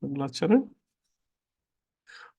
Mangalacharan.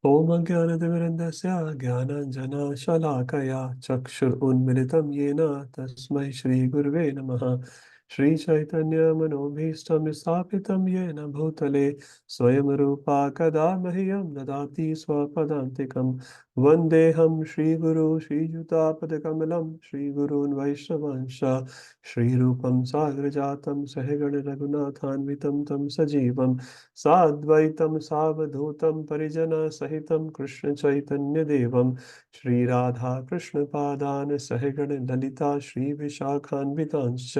Om Jnanatimirandasya Jnananjana Shalakaya Chakshur Unmilitam Yena Tasmai Shri Gurve Namaha Shri Chaitanya Manobhishtam Stapitam Yena Bhutale Swayam Rupa Kada Mahyam Dadati Swapadantikam Vandeham Shri Guru Shri Yutapadakamalam Shri Gurun Vaishnavancha Shri Rupam Sagrajatam Sahagana Raghunathanvitam Tam Sajivam साद्वैतं सावधूतं परिजनसहितं कृष्णचैतन्यदेवं श्रीराधाकृष्णपादान् सहगण Lalita श्रीविशाखान्वितांश्च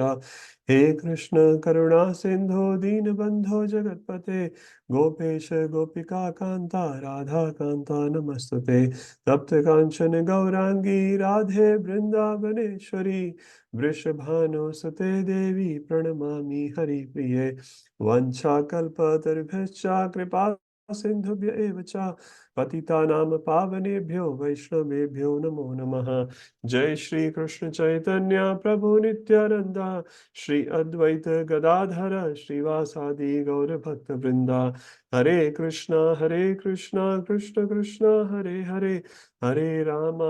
हे कृष्ण करुणा सिन्धो दीनबन्धो जगत्पते गोपेश गोपिकान्ता राधाकान्ता नमस्तुते तप्तकाञ्चन गौराङ्गी राधे वृन्दावनेश्वरी वृषभानुसुते देवी प्रणमामि हरिप्रिये वंशाकल्पतरुभ्यश्च कृपा सिन्धुभ्य एव च पतितानां पावनेभ्यो वैष्णवेभ्यो नमो नमः। जय श्री कृष्ण चैतन्य प्रभु नित्यानंद श्री अद्वैत गदाधर श्रीवासादि गौर भक्त वृंदा हरे कृष्णा कृष्ण कृष्ण हरे हरे हरे राम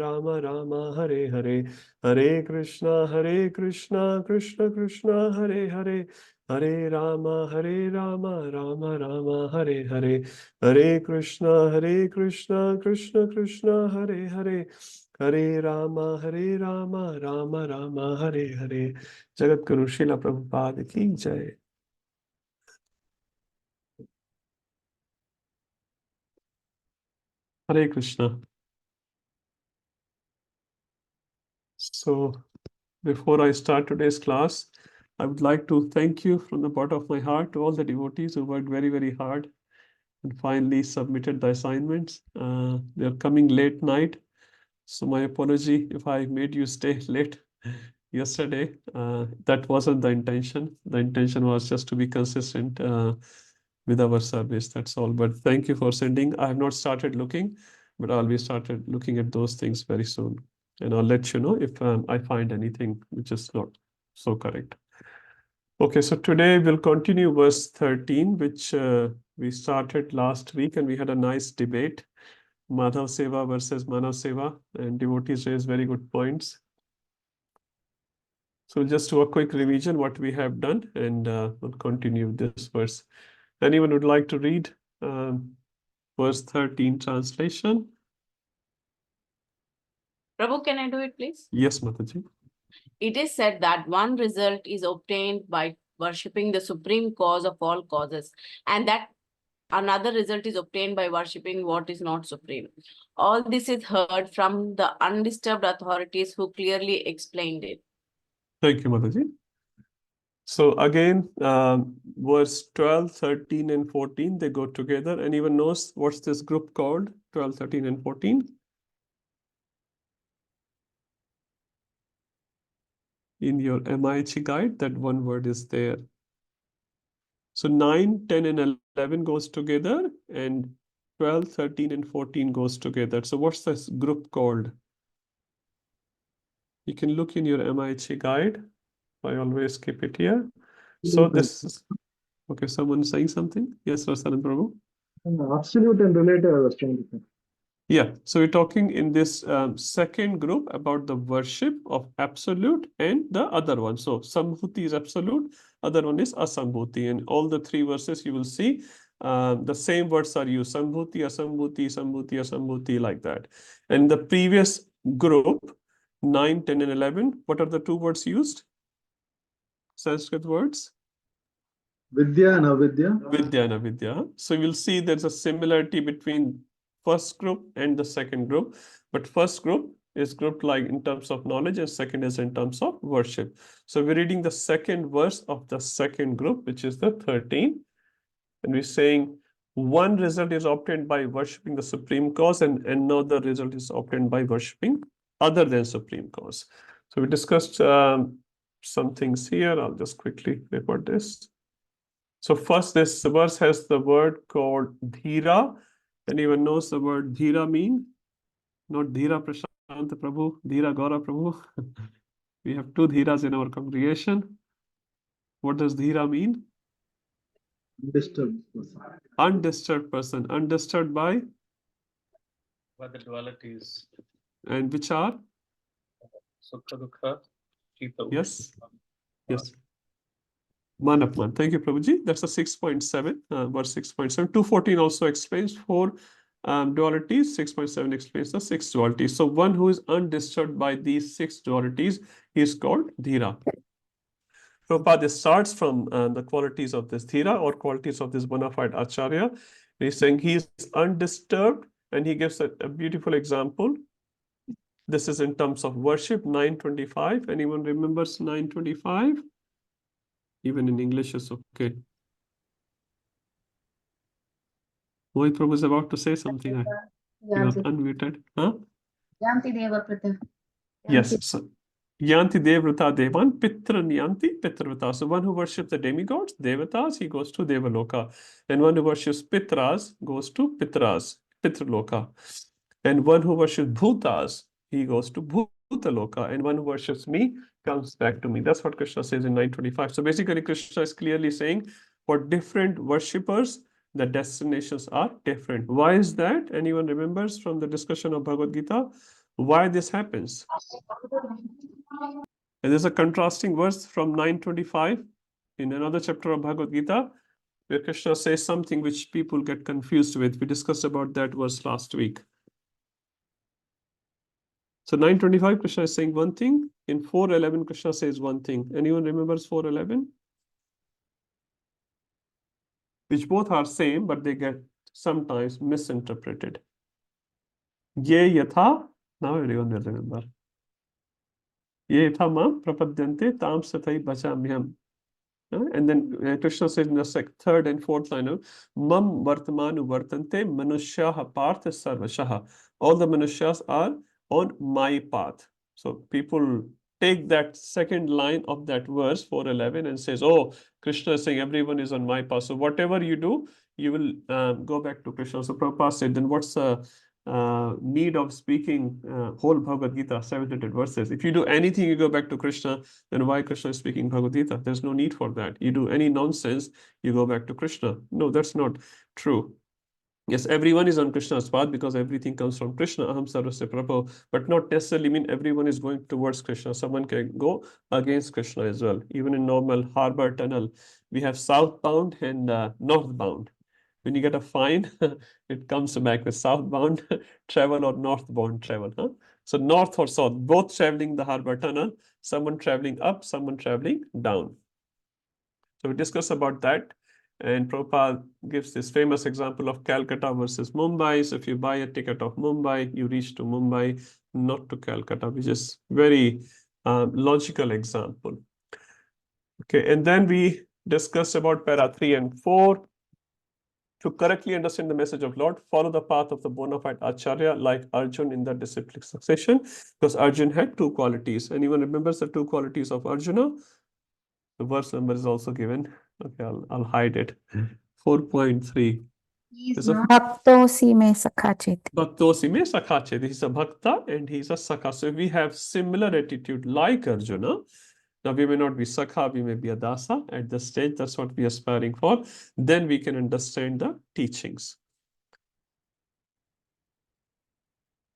राम राम हरे हरे हरे कृष्णा कृष्ण कृष्ण हरे हरे हरे राम राम राम हरे हरे हरे कृष्णा कृष्ण कृष्ण हरे हरे हरे राम राम राम हरे हरे। जगत गुरु श्रील प्रभुपाद की जय। Hare Krishna. So, before I start today's class, I would like to thank you from the bottom of my heart to all the devotees who worked very, very hard and finally submitted the assignments. They're coming late night, so my apology if I made you stay late yesterday. That wasn't the intention. The intention was just to be consistent with our service. That's all. But thank you for sending. I have not started looking, but I'll be started looking at those things very soon. And I'll let you know if I find anything which is not so correct. Okay, so today we'll continue verse 13, which we started last week, and we had a nice debate, Madhav Seva versus Manav Seva, and devotees raised very good points. So just do a quick revision what we have done, and we'll continue this verse. Anyone would like to read verse 13 translation? Prabhu, can I do it, please? Yes, Mataji. It is said that one result is obtained by worshipping the supreme cause of all causes, and that another result is obtained by worshipping what is not supreme. All this is heard from the undisturbed authorities who clearly explained it. Thank you, Mataji. So again, verse 12, 13, and 14, they go together. Anyone knows what's this group called? 12, 13, and 14? In your MIH guide, that one word is there. So 9, 10, and 11 goes together, and 12, 13, and 14 goes together. So what's this group called? You can look in your MIH guide. I always keep it here. So this is, okay, someone saying something? Yes, Rasaran Prabhu? Absolute and relative, I was trying to say. Yeah, so we're talking in this second group about the worship of absolute and the other one. So Sambhuti is absolute, other one is Asambhuti. And all the three verses you will see the same words are used, Sambhuti, Asambhuti, Sambhuti, Asambhuti, like that. And the previous group, 9, 10, and 11, what are the two words used? Sanskrit words? Vidya and avidya. Vidya and avidya. So we'll see there's a similarity between first group and the second group. But first group is grouped like in terms of knowledge, and second is in terms of worship. So we're reading the second verse of the second group, which is the 13. And we're saying one result is obtained by worshipping the supreme cause, and another result is obtained by worshipping other than supreme cause. So we discussed some things here. I'll just quickly report this. So first, this verse has the word called dhira. Anyone knows the word dhira mean? Not dhira Prashant Prabhu, dhira Gaura Prabhu. We have two dhiras in our congregation. What does dhira mean? Undisturbed person. Undisturbed person. Undisturbed by the dualities. and which are? Sukha Dukha, Shita Yes. Ushna. Yes. Man upman. Thank you, Prabhuji. That's a 6.7, verse 6.7. 214 also explains four dualities. 6.7 explains the six dualities. So one who is undisturbed by these six dualities is called Dhira. Prabhupada starts from the qualities of this Dhira or qualities of this bona fide Acharya. He's saying he is undisturbed, and he gives a beautiful example. This is in terms of worship, 925. Anyone remembers 925? Even in English is okay. Mohit Prabhu is about to say something. He was unmuted. Huh? Yes. So, Yanti Devrata Devan, Pitran Yanti Pitravata. So one who worships the demigods, Devatas, he goes to Devaloka. And one who worships Pitras goes to Pitras, Pitraloka. And one who worships Bhutas, he goes to Bhutaloka. And one who worships me comes back to me. That's what Krishna says in 925. So basically, Krishna is clearly saying for different worshippers, the destinations are different. Why is that? Anyone remembers from the discussion of Bhagavad Gita? Why this happens? And there's a contrasting verse from 925 in another chapter of Bhagavad Gita, where Krishna says something which people get confused with. We discussed about that verse last week. So 925, Krishna is saying one thing. In 411, Krishna says one thing. Anyone remembers 411? Which both are same, but they get sometimes misinterpreted. Ye yatha, now everyone will remember. Ye yatha mam prapadyante tam satai bachamyam. And then Krishna says in the third and fourth line of Mam Vartamanu Vartante Manushyaha Partha Sarvashaha. All the Manushas are on my path. So people take that second line of that verse 411 and says, oh, Krishna is saying everyone is on my path. So whatever you do, you will go back to Krishna. So Prabhupada said, then what's the need of speaking whole Bhagavad Gita, 700 verses? If you do anything, you go back to Krishna, then why Krishna is speaking Bhagavad Gita? There's no need for that. You do any nonsense, you go back to Krishna. No, that's not true. Yes, everyone is on Krishna's path because everything comes from Krishna, Aham Sarvasya Prabhu, but not necessarily mean everyone is going towards Krishna. Someone can go against Krishna as well. Even in normal harbor tunnel, we have southbound and northbound. When you get a fine, it comes back with southbound travel or northbound travel. Huh? So north or south, both traveling the harbor tunnel, someone traveling up, someone traveling down. So we discuss about that. And Prabhupada gives this famous example of Calcutta versus Mumbai. So if you buy a ticket of Mumbai, you reach to Mumbai, not to Calcutta, which is very logical example. Okay, and then we discussed about para 3 and 4. To correctly understand the message of Lord, follow the path of the bona fide Acharya like Arjun in the disciplic succession, because Arjun had two qualities. Anyone remembers the two qualities of Arjuna? The verse number is also given. Okay, I'll hide it. 4.3. Bhaktosi me sakhachit. Bhaktosi me sakhachit. He's a bhakta and he's a sakha. So we have similar attitude like Arjuna. Now we may not be sakha, we may be a dasa at this stage. That's what we are aspiring for. Then we can understand the teachings.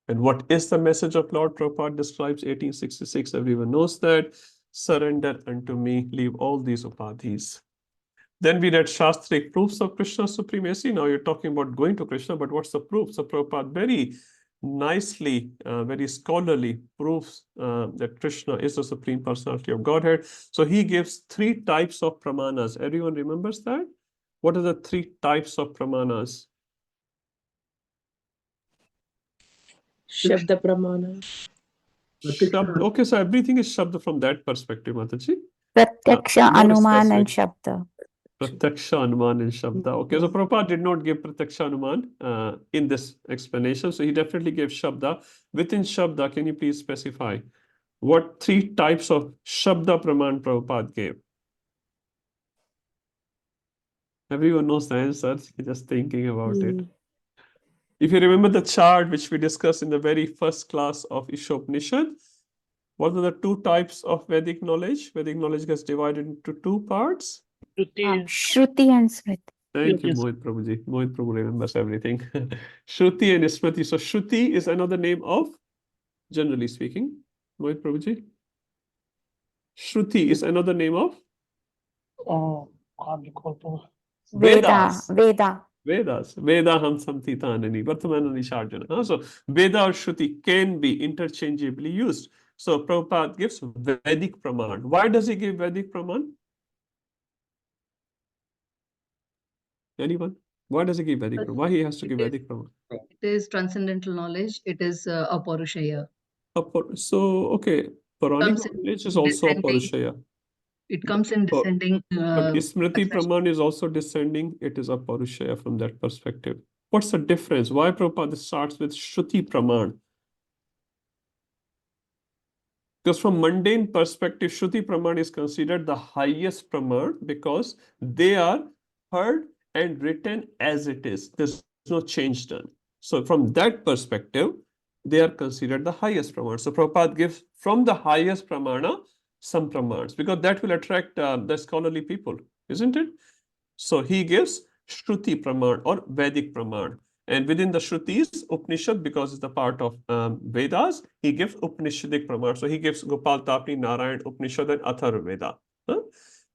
And what is the message of Lord? Prabhupada describes 1866. Everyone knows that. Surrender unto me, leave all these upadhis. Then we read Shastric proofs of Krishna's supremacy. Now you're talking about going to Krishna, but what's the proof? So Prabhupada very nicely, very scholarly proves that Krishna is the Supreme Personality of Godhead. So he gives three types of pramanas. Everyone remembers that? What are the three types of pramanas? Shabda Pramana. Shabda. Okay, so everything is Shabda from that perspective, Mataji. Pratyaksha, More Anuman and specific. Shabda. Pratyaksha, Anuman and Shabda. Okay, so Prabhupada did not give Pratyaksha, Anuman in this explanation. So he definitely gave Shabda. Within Shabda, can you please specify what three types of Shabda Praman Prabhupada gave? Everyone knows the answer. Just thinking about it. If you remember the chart which we discussed in the very first class of Isopanishad, what are the two types of Vedic knowledge? Vedic knowledge gets divided into two parts. Shruti and Smriti. Thank you, Mohit Prabhuji. Mohit Prabhu remembers everything. Shruti and Smriti. So Shruti is another name of, generally speaking, Mohit Prabhuji. Shruti is another name of Veda, Vedas. Veda. Vedas. Vedaham samtitanani vartamanani sharjana. So Veda or Shruti can be interchangeably used. So Prabhupada gives Vedic Praman. Why does he give Vedic Praman? Anyone? Why does he give Vedic Praman? Why he has to give Vedic Praman? It is transcendental knowledge. It is Aparushaya. So, okay, Puranic Comes in knowledge is also descending. Aparushaya. It comes in But descending. Smriti succession. Praman is also descending. It is Aparushaya from that perspective. What's the difference? Why Prabhupada starts with Shruti Praman? Because from mundane perspective, Shruti Praman is considered the highest Praman because they are heard and written as it is. There's no change done. So from that perspective, they are considered the highest Praman. So Prabhupada gives from the highest Pramana some Pramans because that will attract the scholarly people, isn't it? So he gives Shruti Praman or Vedic Praman. And within the Shrutis, Upanishad, because it's the part of Vedas, he gives Upanishadic Praman. So he gives Gopal Tapni, Narayan, Upanishad, and Atharva Veda.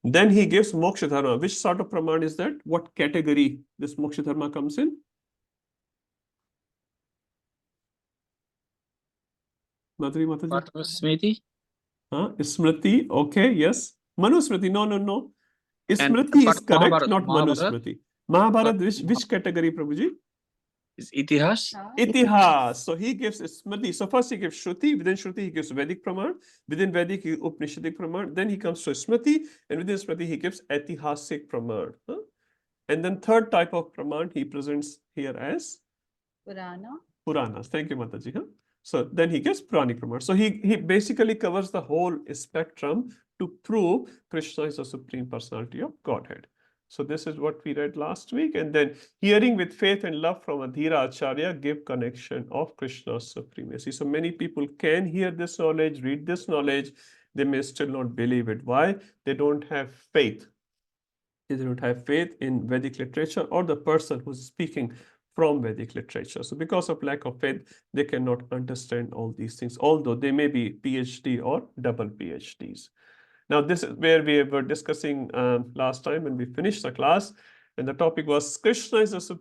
Then he gives Moksha Dharma. Which sort of Praman is that? What category this Moksha Dharma comes in? Madhuri Mataji? Smriti Smriti, okay, yes. Manusmriti, no. and Smriti is part correct, Mahabharat. not Manusmriti. Mahabharat, But which category, Prabhuji? is Itihas. Itihas. So he gives Smriti. So first he gives Shruti, within Shruti he gives Vedic Praman, within Vedic he Upanishadic Praman, then he comes to Smriti, and within Smriti he gives Aitihasic Praman. And then third type of Praman he presents here as Puranas. Thank you, Mataji. So then he gives Puranic Praman. So he basically covers the whole spectrum to prove Krishna is the Supreme Personality of Godhead. So this is what we read last week. And then hearing with faith and love from Adhira Acharya give connection of Krishna's supremacy. So many people can hear this knowledge, read this knowledge. They may still not believe it. Why? They don't have faith. They don't have faith in Vedic literature or the person who's speaking from Vedic literature. So because of lack of faith, they cannot understand all these things, although they may be PhD or double PhDs. Now, this is where we were discussing last time when we finished the class, and the topic was Krishna is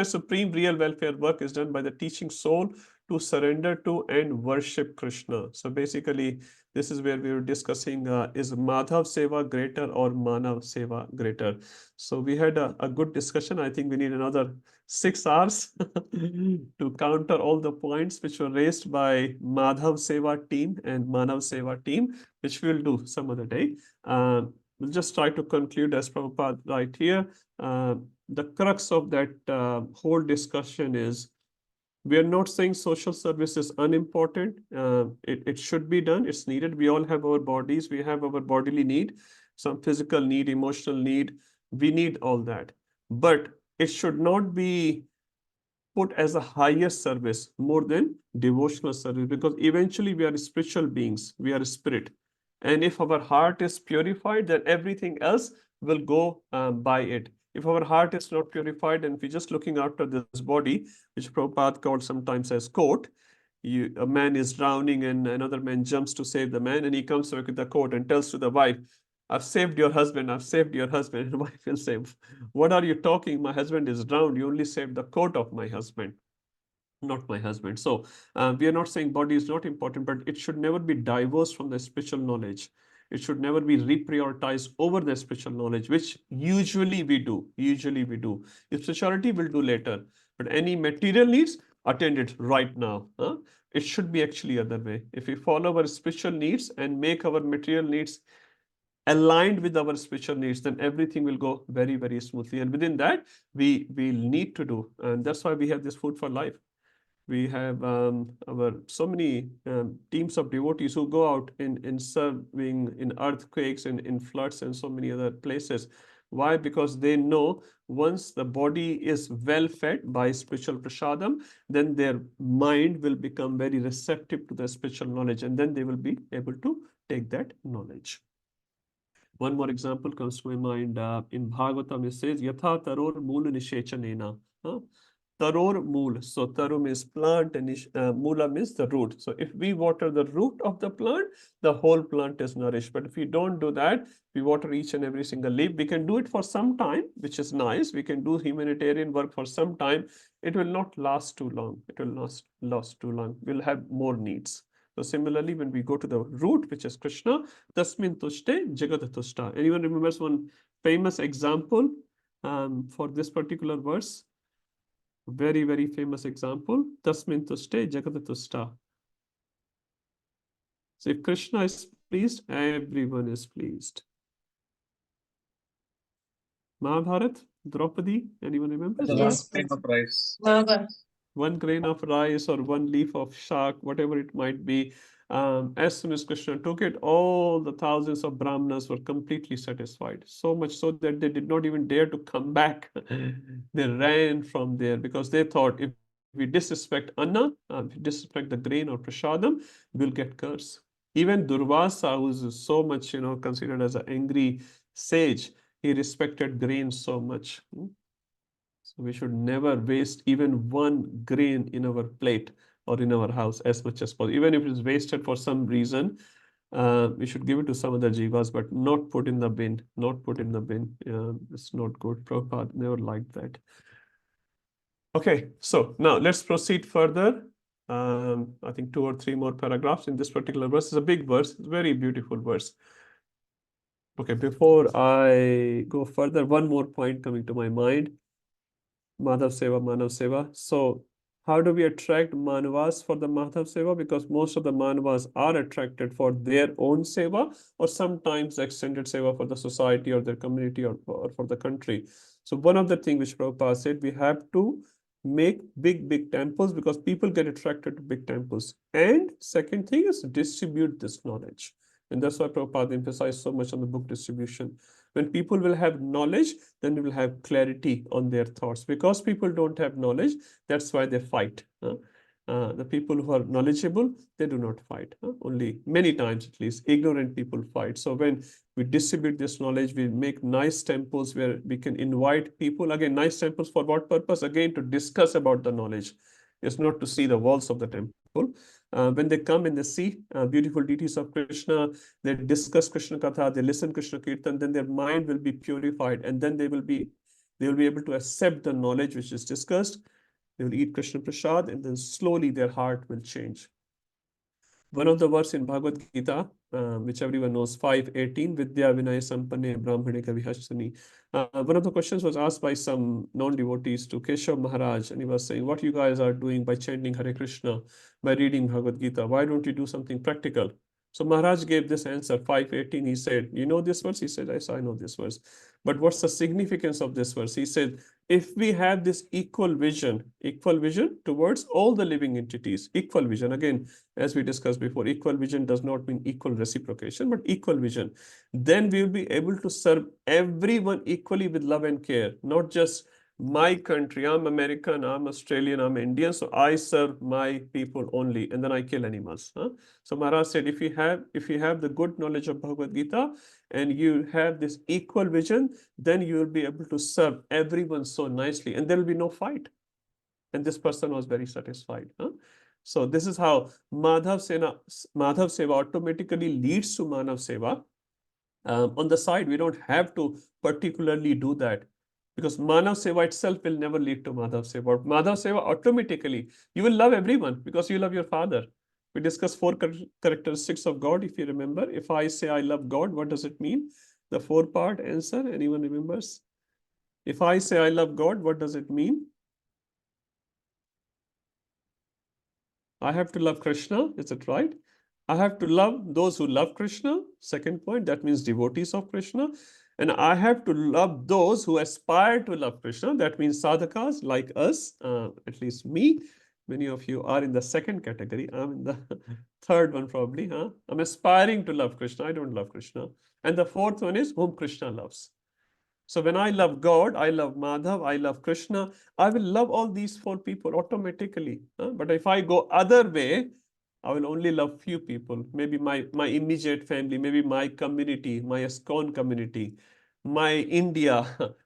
supreme real welfare work is done by the teaching soul to surrender to and worship Krishna. So basically, this is where we were discussing is Madhav Seva greater or Manav Seva greater? So we had a good discussion. I think we need another 6 hours to counter all the points which were raised by Madhav Seva team and Manav Seva team, which we'll do some other day. We'll just try to conclude as Prabhupada right here. The crux of that whole discussion is we are not saying social service is unimportant. It should be done. It's needed. We all have our bodies. We have our bodily need, some physical need, emotional need. We need all that. But it should not be put as a higher service more than devotional service, because eventually we are spiritual beings. We are a spirit. And if our heart is purified, then everything else will go by it. If our heart is not purified and we're just looking after this body, which Prabhupada called sometimes as coat, a man is drowning and another man jumps to save the man, and he comes back with the coat and tells to the wife, I've saved your husband, I've saved your husband. And the wife will say, what are you talking? My husband is drowned. You only saved the coat of my husband, not my husband. So we are not saying body is not important, but it should never be diverse from the spiritual knowledge. It should never be reprioritized over the spiritual knowledge, which usually we do. If spirituality, we'll do later. But any material needs, attend it right now. It should be actually other way. If we follow our spiritual needs and make our material needs aligned with our spiritual needs, then everything will go very, very smoothly. And within that, we need to do. And that's why we have this food for life. We have our so many teams of devotees who go out in serving in earthquakes and in floods and so many other places. Why? Because they know once the body is well fed by spiritual prasadam, then their mind will become very receptive to the spiritual knowledge, and then they will be able to take that knowledge. One more example comes to my mind. In Bhagavatam, it says, Yatha taror mula nishechanena. Taror mool. So taru means plant and mula means the root. So if we water the root of the plant, the whole plant is nourished. But if we don't do that, we water each and every single leaf. We can do it for some time, which is nice. We can do humanitarian work for some time. It will not last too long. It will not last too long. We'll have more needs. So similarly, when we go to the root, which is Krishna, Tasmin Tushte Jagat Tushta. Anyone remembers one famous example for this particular verse? Very, very famous example. Tasmin Tushte Jagat Tushta. So if Krishna is pleased, everyone is pleased. Mahabharat, Draupadi, anyone remember? The Yes. one grain of rice. One grain of rice or one leaf of shak, whatever it might be. As soon as Krishna took it, all the thousands of Brahmanas were completely satisfied. So much so that they did not even dare to come back. They ran from there because they thought if we disrespect Anna, if we disrespect the grain or prasadam, we'll get curse. Even Durvasa, who is so much, considered as an angry sage, he respected grain so much. So we should never waste even one grain in our plate or in our house as much as possible. Even if it is wasted for some reason, we should give it to some other jivas, but not put in the bin. Not put in the bin. It's not good. Prabhupada never liked that. Okay, so now let's proceed further. I think 2 or 3 more paragraphs in this particular verse. It's a big verse. It's a very beautiful verse. Okay, before I go further, one more point coming to my mind. Madhav Seva, Manav Seva. So how do we attract Manavas for the Madhav Seva? Because most of the Manavas are attracted for their own Seva or sometimes extended Seva for the society or their community or for the country. So one of the things which Prabhupada said, we have to make big temples because people get attracted to big temples. And second thing is distribute this knowledge. And that's why Prabhupada emphasized so much on the book distribution. When people will have knowledge, then they will have clarity on their thoughts. Because people don't have knowledge, that's why they fight. The people who are knowledgeable, they do not fight. Only many times at least, ignorant people fight. So when we distribute this knowledge, we make nice temples where we can invite people. Again, nice temples for what purpose? Again, to discuss about the knowledge. It's not to see the walls of the temple. When they come and they see beautiful deities of Krishna, they discuss Krishna Katha, they listen Krishna Kirtan, then their mind will be purified, and then they will be able to accept the knowledge which is discussed. They will eat Krishna Prasad, and then slowly their heart will change. One of the verse in Bhagavad Gita, which everyone knows, 5:18, Vidya Vinaya Sampanne Brahmane Kavihashani. One of the questions was asked by some non-devotees to Keshav Maharaj, and he was saying, what you guys are doing by chanting Hare Krishna, by reading Bhagavad Gita, why don't you do something practical? So Maharaj gave this answer, 5:18. He said, you know this verse? He said, yes, I know this verse. But what's the significance of this verse? He said, if we have this equal vision towards all the living entities, equal vision, again, as we discussed before, equal vision does not mean equal reciprocation, but equal vision, then we will be able to serve everyone equally with love and care, not just my country, I'm American, I'm Australian, I'm Indian, so I serve my people only, and then I kill animals. So Maharaj said, if you have the good knowledge of Bhagavad Gita and you have this equal vision, then you will be able to serve everyone so nicely, and there will be no fight. And this person was very satisfied. So this is how Madhav Seva automatically leads to Manav Seva. On the side, we don't have to particularly do that, because Manav Seva itself will never lead to Madhav Seva. Madhav Seva automatically, you will love everyone because you love your father. We discussed 4 characteristics of God, if you remember. If I say I love God, what does it mean? The 4-part answer, anyone remembers? If I say I love God, what does it mean? I have to love Krishna, is it right? I have to love those who love Krishna, second point, that means devotees of Krishna. And I have to love those who aspire to love Krishna, that means sadhakas like us, at least me. Many of you are in the second category. I'm in the third one probably. I'm aspiring to love Krishna. I don't love Krishna. And the fourth one is whom Krishna loves. So when I love God, I love Madhav, I love Krishna, I will love all these 4 people automatically. But if I go other way, I will only love few people, maybe my immediate family, maybe my community, my ISKCON community, my India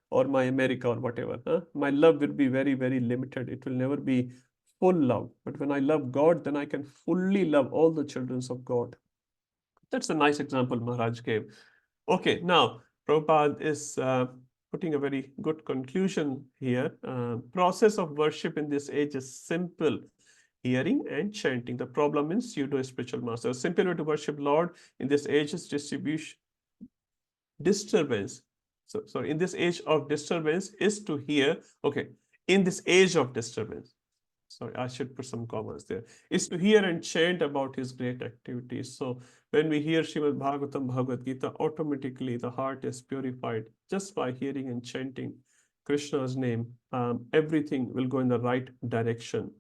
or my America or whatever. My love will be very, very limited. It will never be full love. But when I love God, then I can fully love all the children of God. That's a nice example Maharaj gave. Okay, now Prabhupada is putting a very good conclusion here. Process of worship in this age is simple: hearing and chanting. The problem in pseudo-spiritual masters. Simple way to worship Lord in this age is disturbance. So, sorry, in this age of disturbance is to hear. Okay, in this age of disturbance. Sorry, I should put some commas there. Is to hear and chant about his great activities. So when we hear Srimad Bhagavatam, Bhagavad Gita, automatically the heart is purified just by hearing and chanting Krishna's name. Everything will go in the right direction.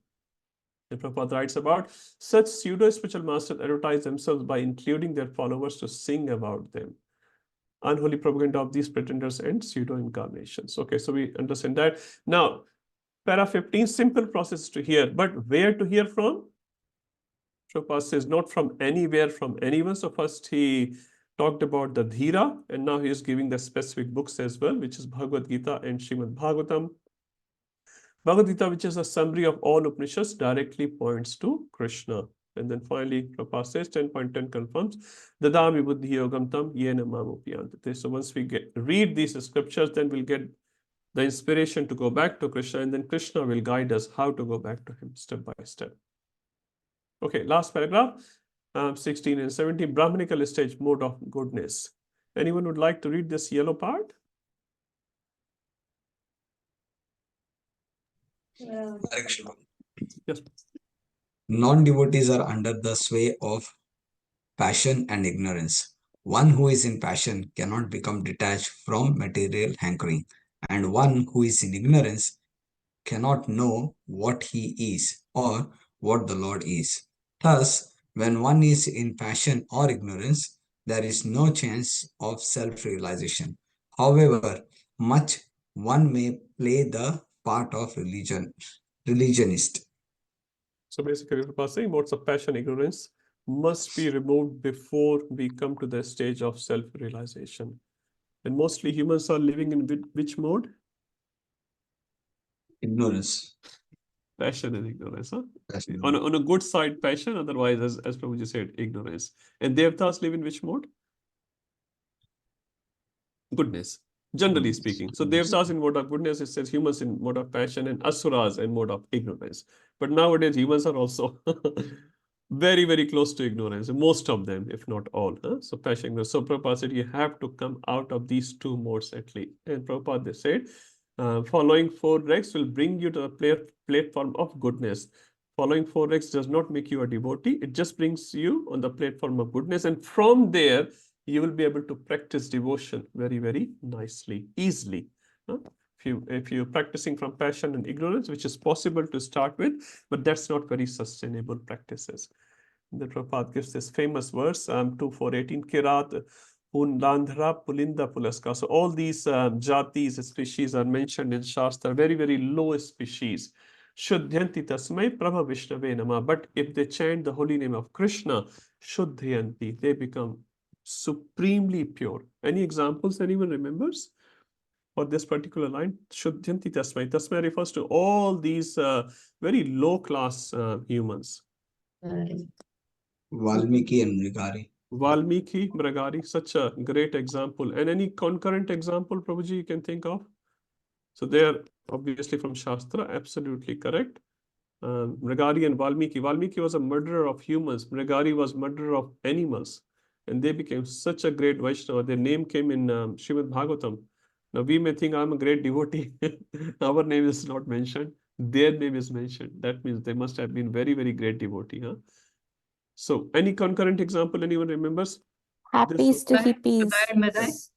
And Prabhupada writes about such pseudo-spiritual masters advertise themselves by including their followers to sing about them. Unholy propaganda of these pretenders and pseudo-incarnations. Okay, so we understand that. Now, para 15, simple process to hear, but where to hear from? Prabhupada says not from anywhere, from anyone. So first he talked about the Dhira, and now he is giving the specific books as well, which is Bhagavad Gita and Srimad Bhagavatam. Bhagavad Gita, which is a summary of all Upanishads, directly points to Krishna. And then finally, Prabhupada says 10.10 confirms, Dadami buddhi yogam tam yena mamupyantate. So once we read these scriptures, then we'll get the inspiration to go back to Krishna, and then Krishna will guide us how to go back to him step by step. Okay, last paragraph, 16 and 17, Brahmanical stage, mode of goodness. Anyone would like to read this yellow part? Yes. Non-devotees are under the sway of passion and ignorance. One who is in passion cannot become detached from material hankering, and one who is in ignorance cannot know what he is or what the Lord is. Thus, when one is in passion or ignorance, there is no chance of self-realization. However much one may play the part of religionist. So basically, Prabhupada is saying modes of passion, ignorance must be removed before we come to the stage of self-realization. And mostly humans are living in which mode? Ignorance. Passion and ignorance. Huh? Passion. On a good side, passion, otherwise, as Prabhuji said, ignorance. And Devtas live in which mode? Goodness, generally speaking. So Devtas in mode of goodness, it says humans in mode of passion, and Asuras in mode of ignorance. But nowadays, humans are also very, very close to ignorance, most of them, if not all. So passion, ignorance. So Prabhupada said you have to come out of these two modes at least. And Prabhupada, they said, following four regs will bring you to the platform of goodness. Following four regs does not make you a devotee. It just brings you on the platform of goodness. And from there, you will be able to practice devotion very, very nicely, easily. If you're practicing from passion and ignorance, which is possible to start with, but that's not very sustainable practices. The Prabhupada gives this famous verse, 2:4:18, Kirat, Pundandhra, Pulinda, Pulaska. So all these jatis, species are mentioned in Shastra, very, very low species. Shuddhyanti tasmai Prabha Vishnave nama. But if they chant the holy name of Krishna, Shuddhyanti, they become supremely pure. Any examples anyone remembers for this particular line? Shuddhyanti tasmai. Tasmai refers to all these very low class humans. Valmiki and Mrigari. Valmiki, Mrigari, such a great example. And any concurrent example, Prabhuji, you can think of? So they are obviously from Shastra, absolutely correct. Mrigari and Valmiki. Valmiki was a murderer of humans. Mrigari was murderer of animals. And they became such a great Vaishnava. Their name came in Srimad Bhagavatam. Now we may think I'm a great devotee. Our name is not mentioned. Their name is mentioned. That means they must have been very, very great devotee. So any concurrent example anyone remembers? Happies to hippies.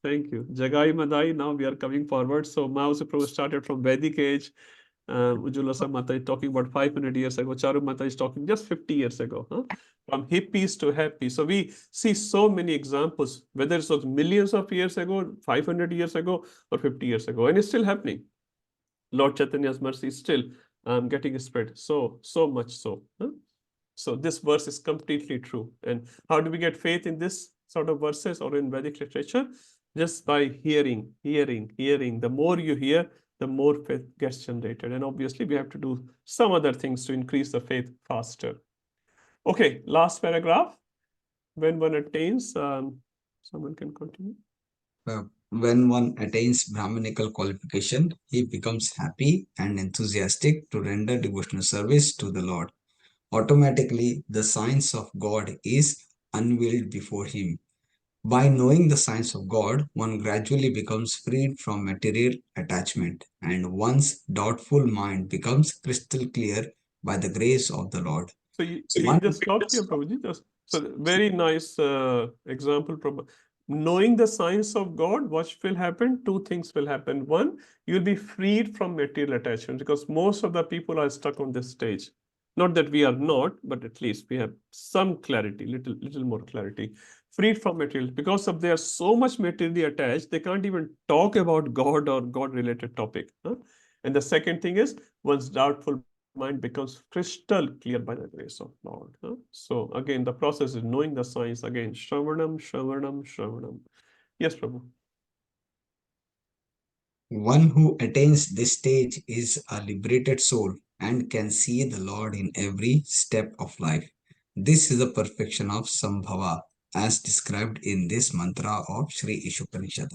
Thank you. Jagai Madai, now we are coming forward. So Mahavasa Prabhu started from Vedic age. Ujjwala Mata is talking about 500 years ago. Charu Mata is talking just 50 years ago. From hippies to happy. So we see so many examples, whether it was millions of years ago, 500 years ago, or 50 years ago. And it's still happening. Lord Chaitanya's mercy is still getting spread. So much so. So this verse is completely true. And how do we get faith in this sort of verses or in Vedic literature? Just by hearing. The more you hear, the more faith gets generated. And obviously, we have to do some other things to increase the faith faster. Okay, last paragraph. When one attains, someone can continue. When one attains Brahminical qualification, he becomes happy and enthusiastic to render devotional service to the Lord. Automatically, the science of God is unveiled before him. By knowing the science of God, one gradually becomes freed from material attachment, and one's doubtful mind becomes crystal clear by the grace of the Lord. So you One just stop here, Prabhuji. So very nice example, Prabhu. Knowing the science of God, what will happen? Two things will happen. One, you'll be freed from material attachment, because most of the people are stuck on this stage. Not that we are not, but at least we have some clarity, little more clarity. Freed from material, because of they are so much materially attached, they can't even talk about God or God-related topic. And the second thing is, one's doubtful mind becomes crystal clear by the grace of Lord. So again, the process is knowing the science. Again, Shravanam. Yes, Prabhu. One who attains this stage is a liberated soul and can see the Lord in every step of life. This is the perfection of Sambhava, as described in this mantra of Sri Isopanishad.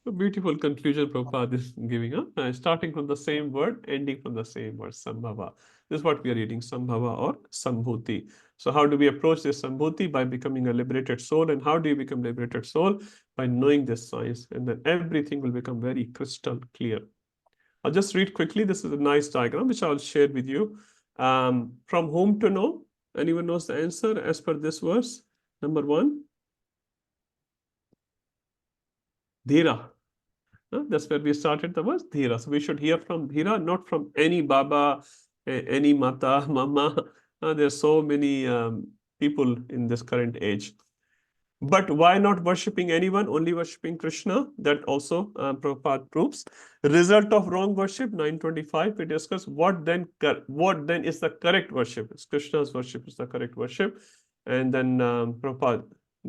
A beautiful conclusion Prabhupada is giving up. Starting from the same word, ending from the same word, Sambhava. This is what we are reading, Sambhava or Sambhuti. So how do we approach this Sambhuti? By becoming a liberated soul. And how do you become liberated soul? By knowing this science. And then everything will become very crystal clear. I'll just read quickly. This is a nice diagram, which I'll share with you. From whom to know? Anyone knows the answer as per this verse? Number 1. Dhira. That's where we started the verse, Dhira. So we should hear from Dhira, not from any Baba, any Mata, Mama. There's so many people in this current age. But why not worshipping anyone, only worshipping Krishna? That also Prabhupada proves. Result of wrong worship, 925, we discuss what then is the correct worship. Krishna's worship is the correct worship. And then Prabhupada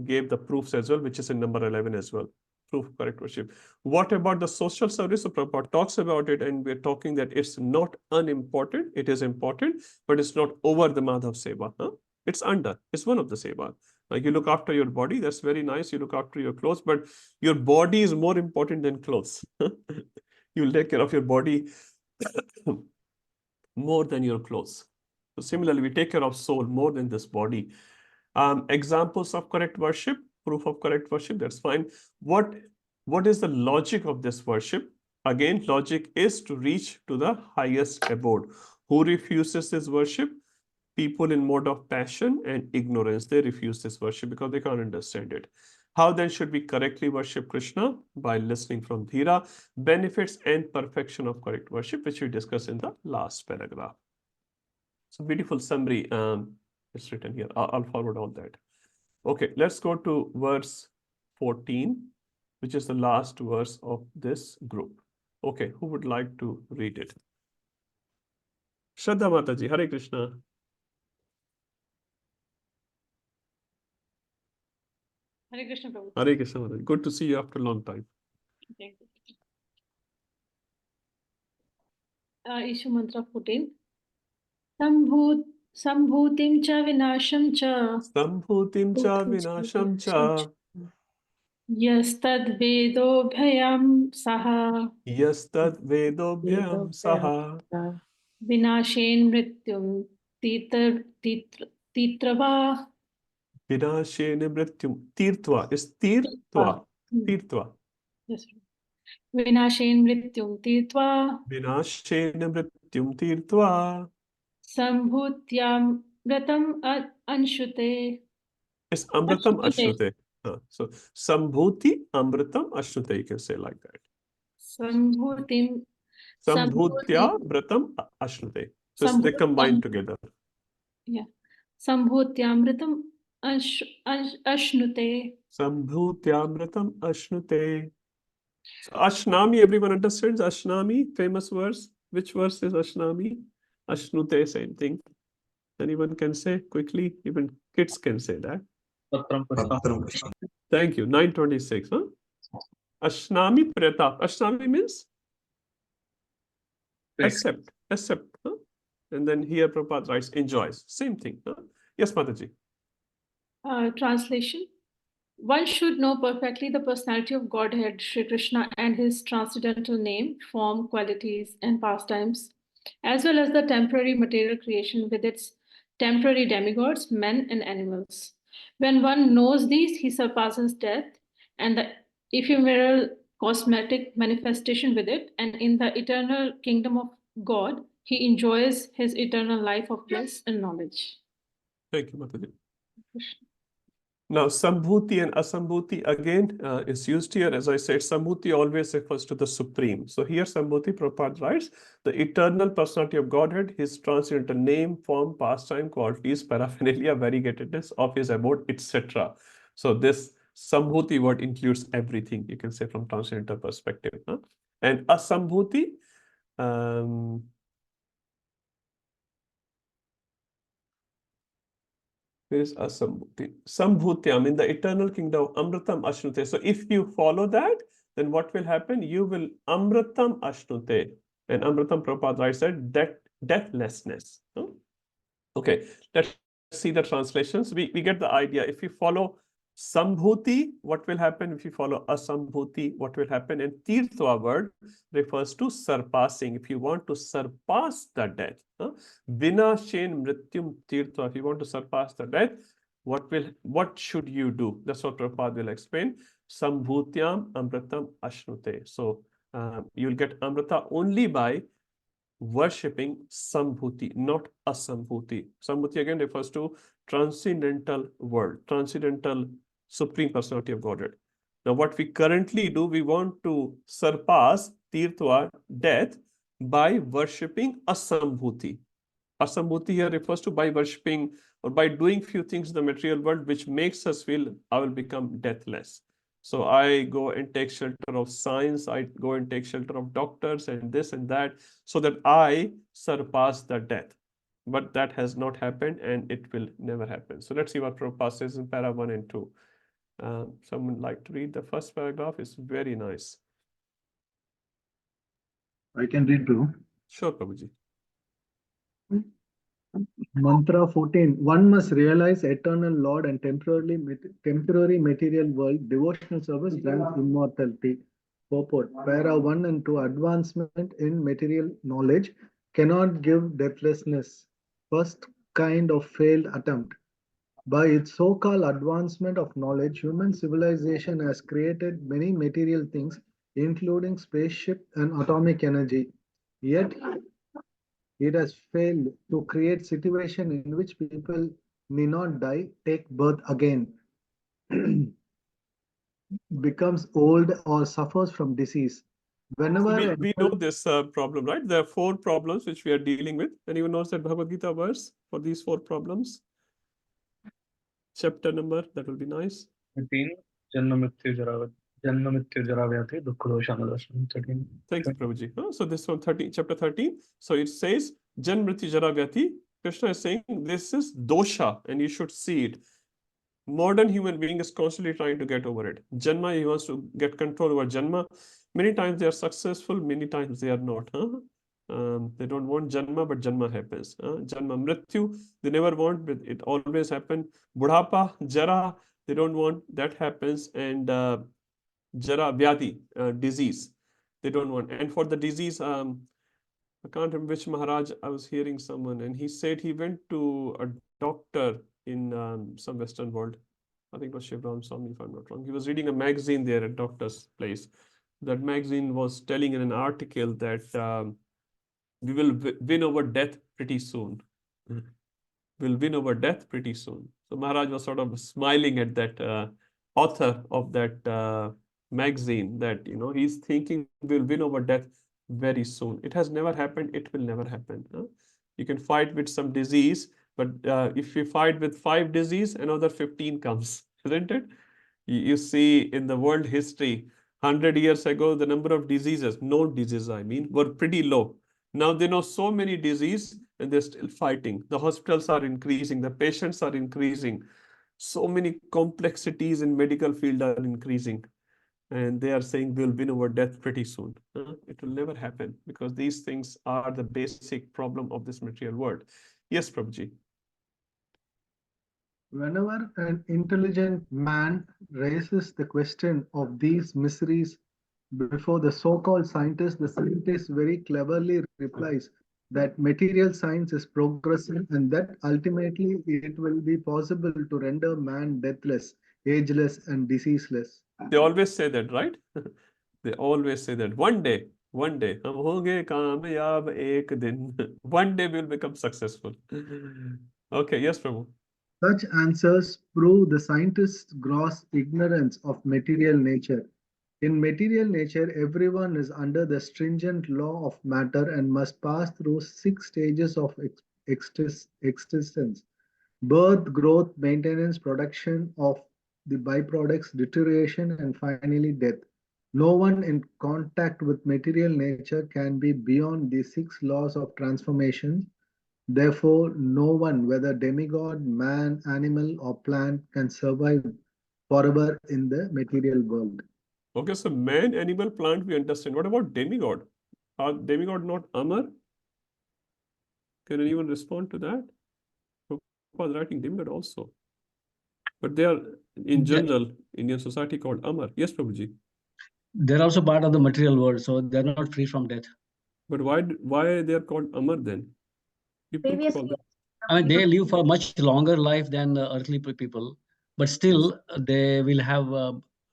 gave the proofs as well, which is in number 11 as well. Proof of correct worship. What about the social service? So Prabhupada talks about it, and we're talking that it's not unimportant. It is important, but it's not over the Madhav Seva. It's under. It's one of the Seva. Like you look after your body, that's very nice. You look after your clothes, but your body is more important than clothes. You'll take care of your body more than your clothes. So similarly, we take care of soul more than this body. Examples of correct worship, proof of correct worship, that's fine. What is the logic of this worship? Again, logic is to reach to the highest abode. Who refuses this worship? People in mode of passion and ignorance. They refuse this worship because they can't understand it. How then should we correctly worship Krishna? By listening from Dhira, benefits and perfection of correct worship, which we discussed in the last paragraph. So beautiful summary it's written here. I'll forward all that. Okay, let's go to verse 14, which is the last verse of this group. Okay, who would like to read it? Shraddha Mataji, Hare Krishna. Hare Krishna, Prabhu. Hare Krishna Mataji. Good to see you after a long time. Issue mantra 14. Sambhutim cha vinasham cha. Sambhutim cha vinasham cha. Yastad vedobhyam saha. Yastad vedobhyam saha. Vinashen mrityum titrava. Vinashene mrityum. Tirtva is tirtva. Tirtva. Yes. Vinashen mrityum tirtva. Vinashene mrityum tirtva. Sambhutyam vratam anshute. It's amritam ashrute. So Sambhuti amritam ashrute, you can say like that. Sambhutim. Sambhutya vratam ashrute. So they combine together. Yeah. Sambhutyamritam ashnute. Sambhutyamritam ashnute. So Ashnami, everyone understands Ashnami, famous verse. Which verse is Ashnami? Ashnute, same thing. Anyone can say quickly? Even kids can say that. Patram Pushpam. Patram Pushpam. Thank you. 926. Huh? Ashnami Preta. Ashnami means Great. accept. Huh? And then here Prabhupada writes enjoys. Same thing. Huh? Yes, Mataji. Translation. One should know perfectly the personality of Godhead, Sri Krishna, and his transcendental name, form, qualities, and pastimes, as well as the temporary material creation with its temporary demigods, men, and animals. When one knows these, he surpasses death and the ephemeral cosmetic manifestation with it, and in the eternal kingdom of God, he enjoys his eternal life of bliss and knowledge. Thank you, Mataji. Now, Sambhuti and Asambhuti again is used here. As I said, Sambhuti always refers to the Supreme. So here Sambhuti, Prabhupada writes, the eternal personality of Godhead, his transcendental name, form, pastime, qualities, paraphernalia, variegatedness of his abode, etc. So this Sambhuti word includes everything, you can say, from transcendental perspective. Huh? And Asambhuti, where is Asambhuti? Sambhutyam, in the eternal kingdom, Amritam Ashnute. So if you follow that, then what will happen? You will Amritam Ashnute. And Amritam Prabhupada writes that deathlessness. Huh? Okay, let's see the translations. We get the idea. If you follow Sambhuti, what will happen? If you follow Asambhuti, what will happen? And Tirtha word refers to surpassing. If you want to surpass the death, Vinashen Mrityum Tirtha, if you want to surpass the death, what should you do? That's what Prabhupada will explain. Sambhutyam Amritam Ashnute. So you'll get Amrita only by worshipping Sambhuti, not Asambhuti. Sambhuti again refers to transcendental world, transcendental supreme personality of Godhead. Now, what we currently do, we want to surpass Tirtha, death, by worshipping Asambhuti. Asambhuti here refers to by worshipping or by doing few things in the material world which makes us feel I will become deathless. So I go and take shelter of science, I go and take shelter of doctors and this and that, so that I surpass the death. But that has not happened and it will never happen. So let's see what Prabhupada says in para 1 and 2. Someone like to read the first paragraph? It's very nice. I can read too. Sure, Prabhuji. Mantra 14. One must realize eternal Lord and temporary material world. Devotional service grants immortality. Purport. Para 1 and 2. Advancement in material knowledge cannot give deathlessness. First kind of failed attempt. By its so-called advancement of knowledge, human civilization has created many material things, including spaceship and atomic energy. Yet, it has failed to create situation in which people may not die, take birth again, becomes old or suffers from disease. Whenever we know this problem, right? There are 4 problems which we are dealing with. Anyone knows that Bhagavad Gita verse for these 4 problems? Chapter number, that will be nice. 13. Janma Mrityu Jara Vyadhi Dukkha Dosha Anudasana. 13. Thank you, Prabhuji. So this one, 13, chapter 13. So it says, Jan Mrityu Jara Vyati. Krishna is saying this is dosha and you should see it. Modern human being is constantly trying to get over it. Janma, he wants to get control over Janma. Many times they are successful, many times they are not. They don't want Janma, but Janma happens. Janma Mrityu, they never want, but it always happens. Budhapa, Jara, they don't want, that happens. And Jara, Vyadi, disease, they don't want. And for the disease, I can't remember which Maharaj, I was hearing someone, and he said he went to a doctor in some Western world. I think it was Shivram Swami, if I'm not wrong. He was reading a magazine there at doctor's place. That magazine was telling in an article that we will win over death pretty soon. We'll win over death pretty soon. So Maharaj was sort of smiling at that author of that magazine that, you know, he's thinking we'll win over death very soon. It has never happened. It will never happen. You can fight with some disease, but if you fight with 5 disease, another 15 comes, isn't it? You see in the world history, 100 years ago, the number of diseases, known diseases, I mean, were pretty low. Now they know so many diseases and they're still fighting. The hospitals are increasing, the patients are increasing. So many complexities in medical field are increasing. And they are saying we'll win over death pretty soon. It will never happen because these things are the basic problem of this material world. Yes, Prabhuji. Whenever an intelligent man raises the question of these mysteries before the so-called scientist, the scientist very cleverly replies that material science is progressing and that ultimately it will be possible to render man deathless, ageless, and diseaseless. They always say that, right? They always say that one day, hum honge kamyab ek din. One day we'll become successful. Okay, yes, Prabhu. Such answers prove the scientist's gross ignorance of material nature. In material nature, everyone is under the stringent law of matter and must pass through 6 stages of existence: birth, growth, maintenance, production of the byproducts, deterioration, and finally death. No one in contact with material nature can be beyond the 6 laws of transformation. Therefore, no one, whether demigod, man, animal, or plant, can survive forever in the material world. Okay, so man, animal, plant, we understand. What about demigod? Are demigod not Amar? Can anyone respond to that? Prabhupada writing demigod also. But they are, in general, Indian society called Amar. Yes, Prabhuji. They're also part of the material world, so they're not free from death. But why they are called Amar then? People call them. I mean, they live for much longer life than earthly people, but still they will have,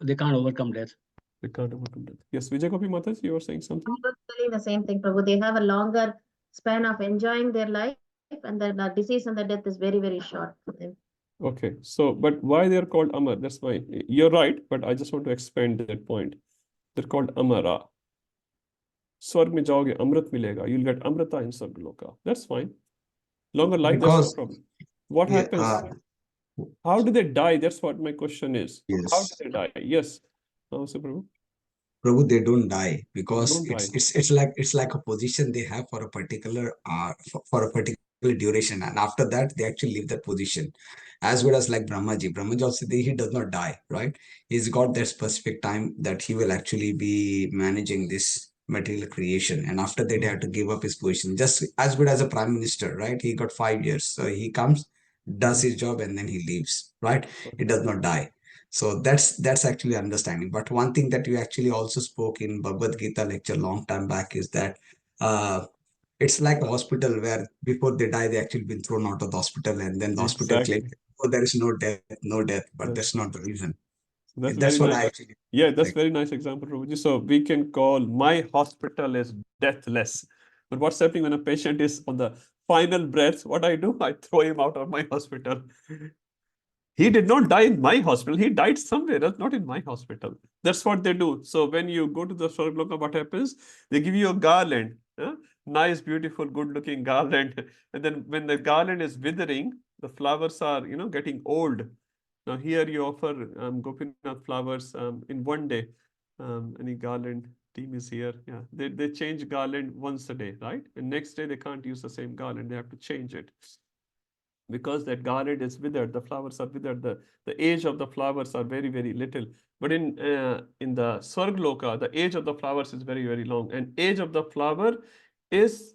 they can't overcome death. They can't overcome death. Yes, Vijay Gopi Mataji, you were saying something? I was telling the same thing, Prabhu. They have a longer span of enjoying their life, and the disease and the death is very, very short for them. Okay, so, but why they are called Amar? That's fine. You're right, but I just want to expand that point. They're called Amara. Swarg mein jaoge, Amrit milega. You'll get Amrita in Sargaloka. That's fine. Longer life, that's no problem. What happens? How do they die? That's what my question is. Yes. How do they die? Yes. So, Prabhu. Prabhu, they don't die because Don't die. it's like a position they have for a particular for a particular duration, and after that they actually leave that position. As well as like Brahmaji. Brahmaji also he does not die, right? He's got that specific time that he will actually be managing this material creation, and after that they have to give up his position. Just as good as a prime minister, right? He got 5 years, so he comes, does his job, and then he leaves, right? He does not die. So that's actually understanding. But one thing that you actually also spoke in Bhagavad Gita lecture long time back is that it's like a hospital where before they die, they actually been thrown out of the hospital, and then the hospital claims, oh, there is no death, but that's not the reason. That's what nice. I actually that's very nice example, Prabhuji. So we can call my hospital is deathless. But what's happening when a patient is on the final breath? What I do? I throw him out of my hospital. He did not die in my hospital. He died somewhere else, not in my hospital. That's what they do. So when you go to the Swargaloka, what happens? They give you a garland, nice, beautiful, good-looking garland. And then when the garland is withering, the flowers are, getting old. Now here you offer Gopinath flowers in one day. Any garland team is here. Yeah, they change garland once a day, right? And next day they can't use the same garland. They have to change it. Because that garland is withered, the flowers are withered, the age of the flowers are very, very little. But in the Swargaloka, the age of the flowers is very, very long. And age of the flower is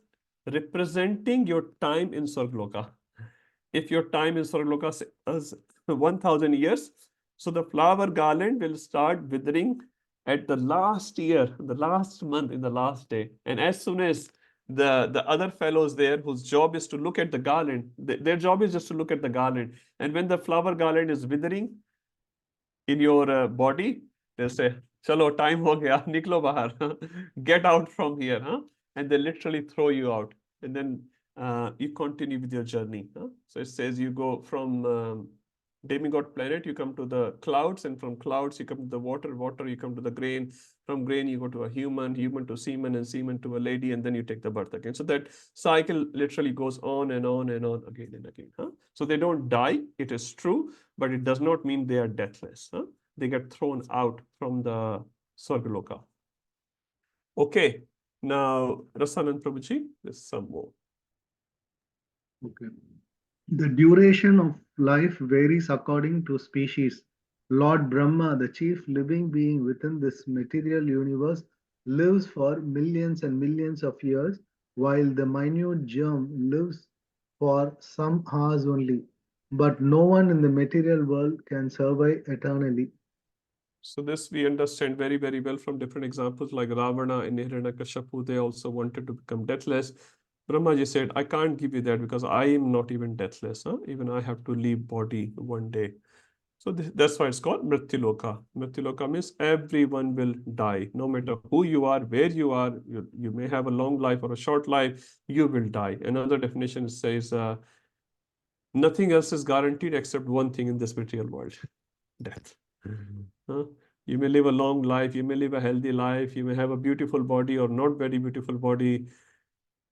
representing your time in Swargaloka. If your time in Swargaloka is 1,000 years, so the flower garland will start withering at the last year, the last month, in the last day. And as soon as the other fellows there whose job is to look at the garland, their job is just to look at the garland. And when the flower garland is withering in your body, they say, chalo, time ho gaya, niklo bahar, get out from here. And they literally throw you out. And then you continue with your journey. So it says you go from demigod planet, you come to the clouds, and from clouds you come to the water, you come to the grain, from grain you go to a human to semen, and semen to a lady, and then you take the birth again. So that cycle literally goes on and on and on, again and again. So they don't die, it is true, but it does not mean they are deathless. They get thrown out from the Swargaloka. Okay, Now, Rasan and Prabhuji, there's some more. Okay. The duration of life varies according to species. Lord Brahma, the chief living being within this material universe, lives for millions and millions of years, while the minute germ lives for some hours only. But no one in the material world can survive eternally. So this we understand very, very well from different examples like Ravana and Hiranyakashipu. They also wanted to become deathless. Brahmaji said, I can't give you that because I am not even deathless. Even I have to leave body one day. So that's why it's called Mrityuloka. Mrityuloka means everyone will die. No matter who you are, where you are, you may have a long life or a short life, you will die. Another definition says, nothing else is guaranteed except one thing in this material world, death. You may live a long life, you may live a healthy life, you may have a beautiful body or not very beautiful body.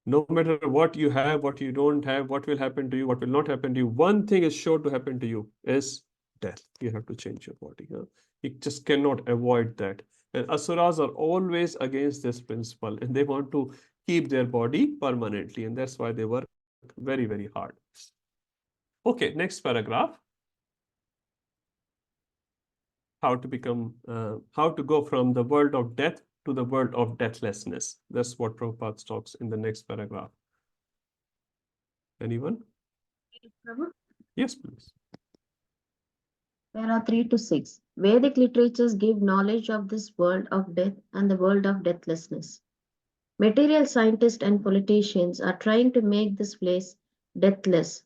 No matter what you have, what you don't have, what will happen to you, what will not happen to you, one thing is sure to happen to you is death. You have to change your body. You just cannot avoid that. And asuras are always against this principle and they want to keep their body permanently. And that's why they work very, very hard. Okay, next paragraph. How to go from the world of death to the world of deathlessness. That's what Prabhupada talks in the next paragraph. Anyone? Prabhu? Yes, please. Para 3 to 6. Vedic literatures give knowledge of this world of death and the world of deathlessness. Material scientists and politicians are trying to make this place deathless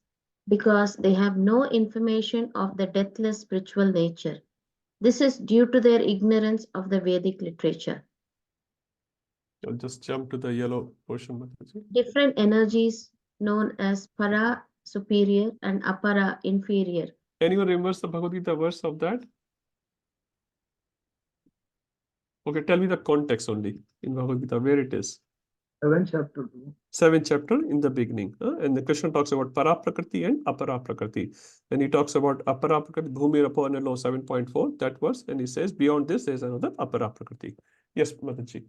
because they have no information of the deathless spiritual nature. This is due to their ignorance of the Vedic literature. I'll just jump to the yellow portion. Mataji. Different energies known as para superior and apara inferior. Anyone remembers the Bhagavad Gita verse of that? Okay, tell me the context only in Bhagavad Gita, where it is. 7th chapter. 7th chapter in the beginning. And the Krishna talks about para prakriti and apara prakriti. And he talks about apara prakriti, bhumi rapo anelo 7.4, that verse. And he says, beyond this, there's another apara prakriti. Yes, Mataji.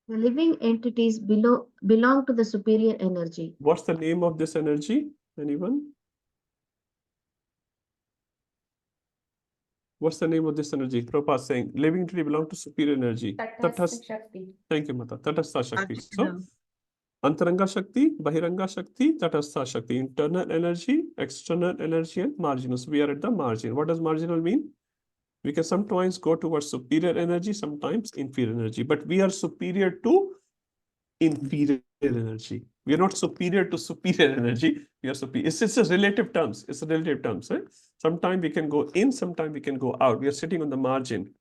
The living entities belong to the superior energy. What's the name of this energy? Anyone? What's the name of this energy? Prabhupada saying, living entity belong to superior energy. Shakti. Thank you, Mata. Tatastha Shakti. So, Antaranga Shakti, Bahiranga Shakti, Tatastha Shakti. Internal energy, external energy, and marginal. So we are at the margin. What does marginal mean? We can sometimes go towards superior energy, sometimes inferior energy. But we are superior to inferior energy. We are not superior to superior energy. We are superior. It's a relative terms. It's a relative terms. Right? Sometimes we can go in, sometimes we can go out. We are sitting on the margin.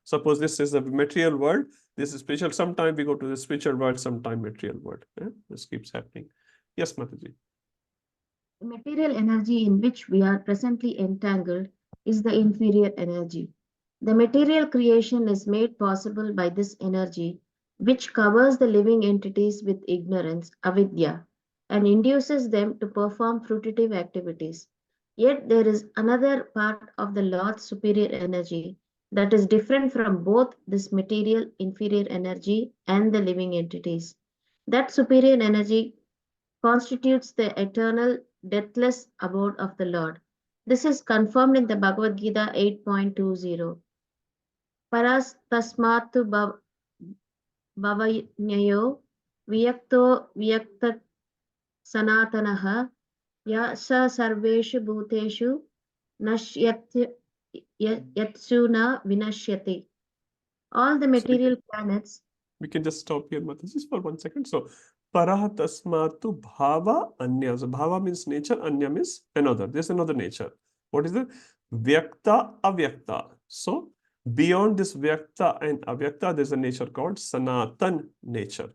Suppose this is the material world. This is spiritual. Sometimes we go to the spiritual world, sometimes material world. This keeps happening. Yes, Mataji. The material energy in which we are presently entangled is the inferior energy. The material creation is made possible by this energy, which covers the living entities with ignorance, avidya, and induces them to perform fruitive activities. Yet there is another part of the Lord's superior energy that is different from both this material inferior energy and the living entities. That superior energy constitutes the eternal, deathless abode of the Lord. This is confirmed in the Bhagavad Gita 8.20. Paras tasmatu bhavanyayo vyakto vyakta sanatanaha yasa sarveshu bhuteshu yatsuna vinashyati. All the material planets. We can just stop here, Mataji, just for 1 second. So, Parah tasmatu bhava anya. So, bhava means nature, anya means another. There's another nature. What is it? Vyakta, avyakta. So, beyond this vyakta and avyakta, there's a nature called sanatan nature.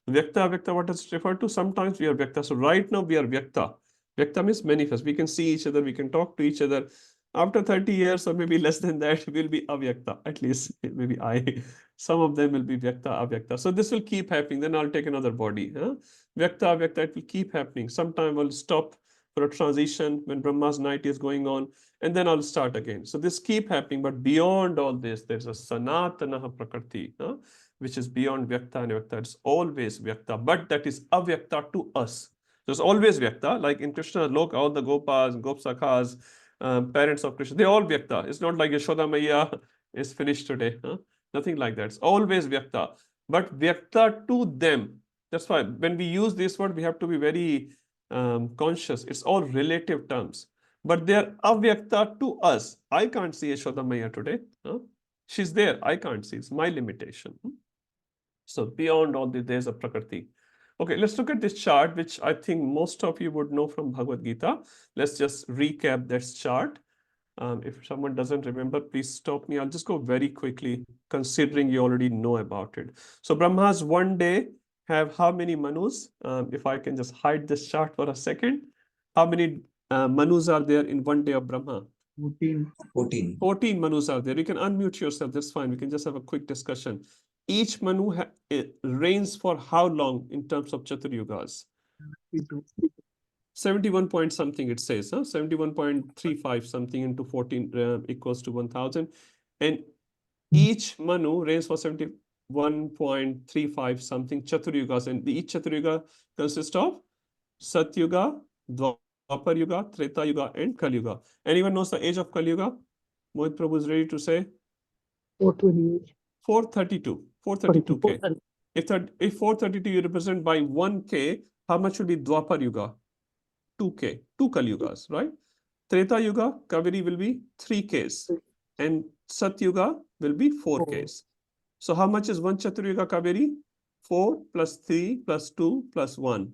Vyakta, avyakta, what does it refer to? Sometimes we are vyakta. So, right now we are vyakta. Vyakta means manifest. We can see each other, we can talk to each other. After 30 years or maybe less than that, we'll be avyakta. At least maybe some of them will be vyakta, avyakta. So this will keep happening. Then I'll take another body. Vyakta, avyakta, it will keep happening. Sometime I'll stop for a transition when Brahma's night is going on, and then I'll start again. So this keep happening. But beyond all this, there's a sanatana prakriti, which is beyond Vyakta and Vyakta. It's always Vyakta, but that is Avyakta to us. So it's always Vyakta, like in Krishna, look, all the Gopas, Gopsakhas, parents of Krishna, they're all Vyakta. It's not like Yashoda Maya is finished today. Huh? Nothing like that. It's always Vyakta, but Vyakta to them. That's why when we use this word, we have to be very conscious. It's all relative terms, but they're Avyakta to us. I can't see Yashoda Maya today. Huh? She's there. I can't see. It's my limitation. So beyond all this, there's a Prakriti. Okay, let's look at this chart, which I think most of you would know from Bhagavad Gita. Let's just recap this chart. If someone doesn't remember, please stop me. I'll just go very quickly, considering you already know about it. So Brahma's one day have how many manus? If I can just hide this chart for a second. How many manus are there in one day of Brahma? 14. 14 manus are there. You can unmute yourself. That's fine. We can just have a quick discussion. Each manu reigns for how long in terms of Chaturyugas? 71 point something it says, huh? 71.35 something into 14 equals to 1000. And each manu reigns for 71.35 something Chaturyugas. And each Chaturyuga consists of Satyuga, Dwapar Yuga, Treta Yuga, and Kali Yuga. Anyone knows the age of Kali Yuga? Mohit Prabhu is ready to say? 428. 432. 432K. If 432 you represent by 1K, how much will be Dwapar Yuga? 2K. 2 Kali Yugas, right? Treta Yuga, Kaveri will be 3Ks. And Sat Yuga will be 4Ks. So how much is 1 Chaturyuga Kaveri? 4 plus 3 plus 2 plus 1.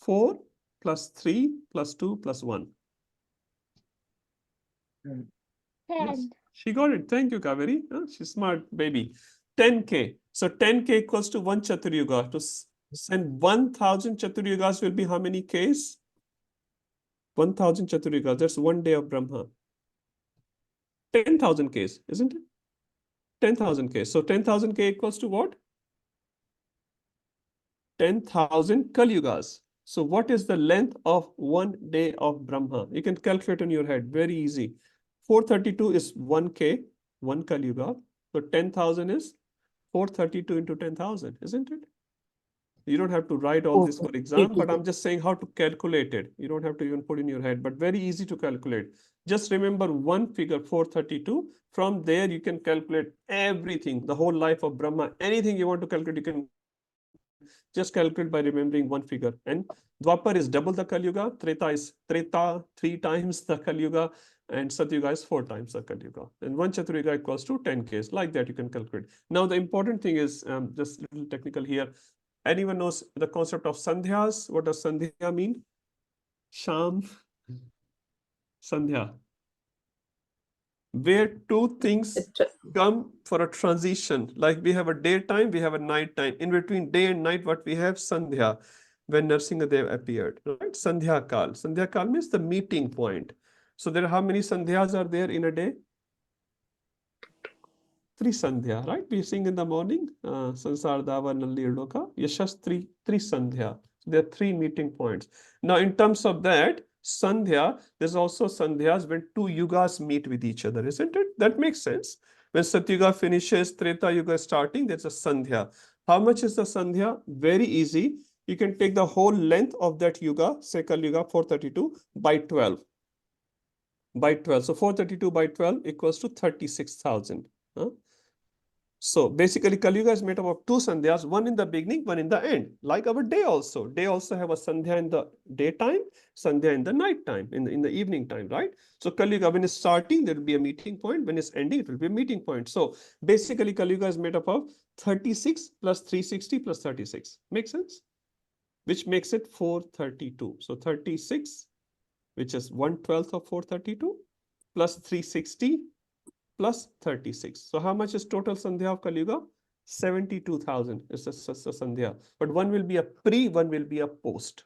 4 plus 3 plus 2 plus 1. 10. Yes, she got it. Thank you, Kaveri. She's smart, baby. 10K. So 10K equals to 1 Chaturyuga. To send 1000 Chaturyugas will be how many Ks? 1000 Chaturyugas. That's one day of Brahma. 10,000 Ks, isn't it? 10,000 Ks. So 10,000 K equals to what? 10,000 Kali Yugas. So what is the length of one day of Brahma? You can calculate in your head. Very easy. 432 is 1K, 1 Kali Yuga. So 10,000 is 432 into 10,000, isn't it? You don't have to write all this for exam, but I'm just saying how to calculate it. You don't have to even put in your head, but very easy to calculate. Just remember one figure, 432. From there, you can calculate everything, the whole life of Brahma. Anything you want to calculate, you can just calculate by remembering one figure. And Dwapar is double the Kali Yuga, Treta is Treta 3 times the Kali Yuga, and Satyuga is 4 times the Kali Yuga. And 1 Chaturyuga equals to 10Ks. Like that, you can calculate. Now, the important thing is just a little technical here. Anyone knows the concept of Sandhyas? What does Sandhya mean? Sham, Sandhya. Where two things come for a transition. Like we have a daytime, we have a night time. In between day and night, what we have? Sandhya. When Narsingadev appeared, right? Sandhya Kal. Sandhya Kal means the meeting point. So there are how many Sandhyas are there in a day? 3 Sandhya, right? We sing in the morning, Sansar Dava Nalli Irdoka, Yashas 3 Sandhya. So there are 3 meeting points. Now, in terms of that, Sandhya, there's also Sandhyas when 2 yugas meet with each other, isn't it? That makes sense. When Satyuga finishes, Treta Yuga starting, there's a Sandhya. How much is the Sandhya? Very easy. You can take the whole length of that yuga, Sekal Yuga 432 by 12. By 12. So 432 by 12 equals to 36,000. So basically, Kali Yuga is made up of 2 Sandhyas, one in the beginning, one in the end. Like our day also. Day also have a Sandhya in the daytime, Sandhya in the night time, in the evening time, right? So Kali Yuga, when it's starting, there will be a meeting point. When it's ending, it will be a meeting point. So basically, Kali Yuga is made up of 36 plus 360 plus 36. Makes sense? Which makes it 432. So 36, which is 1/12 of 432, plus 360, plus 36. So how much is total Sandhya of Kali Yuga? 72,000 is a Sandhya. But one will be a pre, one will be a post.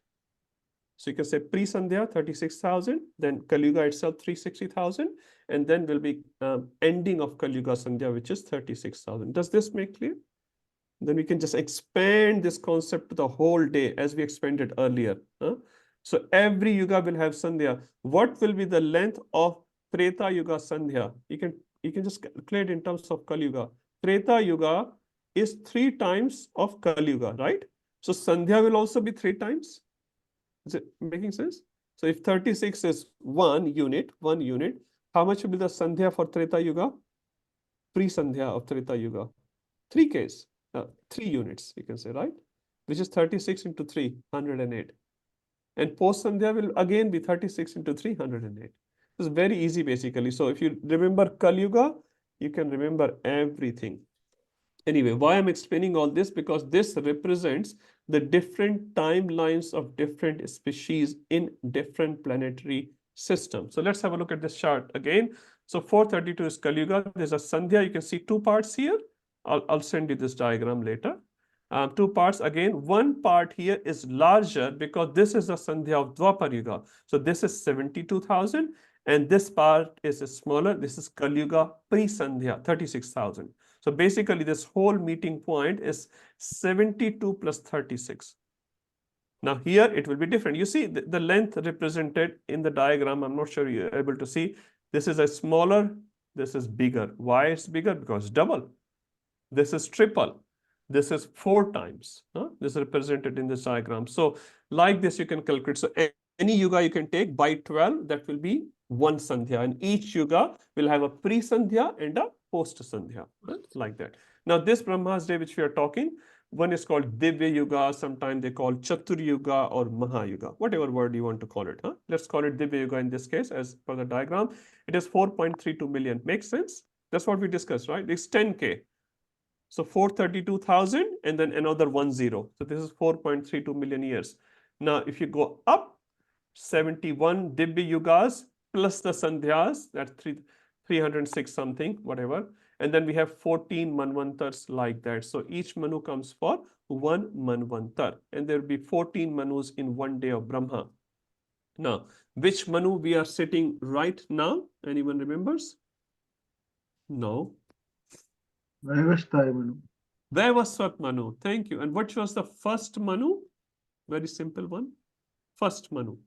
So you can say pre-Sandhya 36,000, then Kali Yuga itself 360,000, and then will be ending of Kali Yuga Sandhya, which is 36,000. Does this make clear? Then we can just expand this concept to the whole day as we expanded earlier. So every yuga will have Sandhya. What will be the length of Treta Yuga Sandhya? You can You can just calculate in terms of Kali Yuga. Treta Yuga is 3 times of Kali Yuga, right? So Sandhya will also be 3 times. Is it making sense? So if 36 is 1 unit, how much will be the Sandhya for Treta Yuga? Pre-Sandhya of Treta Yuga. 3 Ks, 3 units, you can say, right? Which is 36 into 3, 108. And post-Sandhya will again be 36 into 3, 108. It's very easy, basically. So if you remember Kali Yuga, you can remember everything. Anyway, why I'm explaining all this? Because this represents the different timelines of different species in different planetary systems. So let's have a look at this chart again. So 432 is Kali Yuga. There's a Sandhya. You can see 2 parts here. I'll send you this diagram later. 2 parts again. One part here is larger because this is the Sandhya of Dwapar Yuga. So this is 72,000 and this part is smaller. This is Kali Yuga pre-Sandhya, 36,000. So basically this whole meeting point is 72 plus 36. Now here it will be different. You see the length represented in the diagram. I'm not sure you're able to see. This is a smaller, this is bigger. Why it's bigger? Because double. This is triple. This is 4 times. This is represented in this diagram. So like this you can calculate. So any yuga you can take by 12, that will be 1 Sandhya. And each yuga will have a pre-Sandhya and a post-Sandhya, like that. Now this Brahma's day which we are talking, one is called Divya Yuga, sometimes they call Chatur Yuga or Maha Yuga, whatever word you want to call it. Let's call it Divya Yuga in this case as per the diagram. It is 4.32 million. Makes sense? That's what we discussed, right? It's 10K. So 432,000 and then another 10. So this is 4.32 million years. Now, if you go up 71 Dibbi Yugas plus the Sandhyas, that's 306 something, whatever. And then we have 14 Manvantars like that. So each Manu comes for 1 Manvantar. And there will be 14 Manus in one day of Brahma. Now, which Manu we are sitting right now? Anyone remembers? No. Vaivasthaya Manu. Vaivasvat Manu. Thank you. And what was the first Manu? Very simple one. First Manu.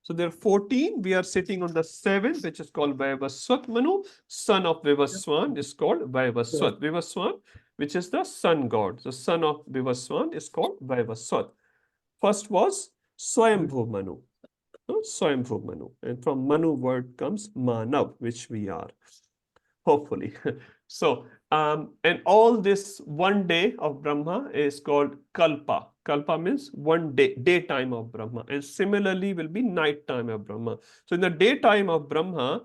So there are 14. We are sitting on the 7th, which is called Vaivasvat Manu. Son of Vivaswan is called Vaivasvat. Vivaswan, which is the sun god. The son of Vivaswan is called Vaivasvat. First was Swayambhu Manu. Swayambhu Manu. And from Manu word comes Manav, which we are. Hopefully. So, and all this one day of Brahma is called Kalpa. Kalpa means one day, daytime of Brahma. And similarly will be night time of Brahma. So in the daytime of Brahma,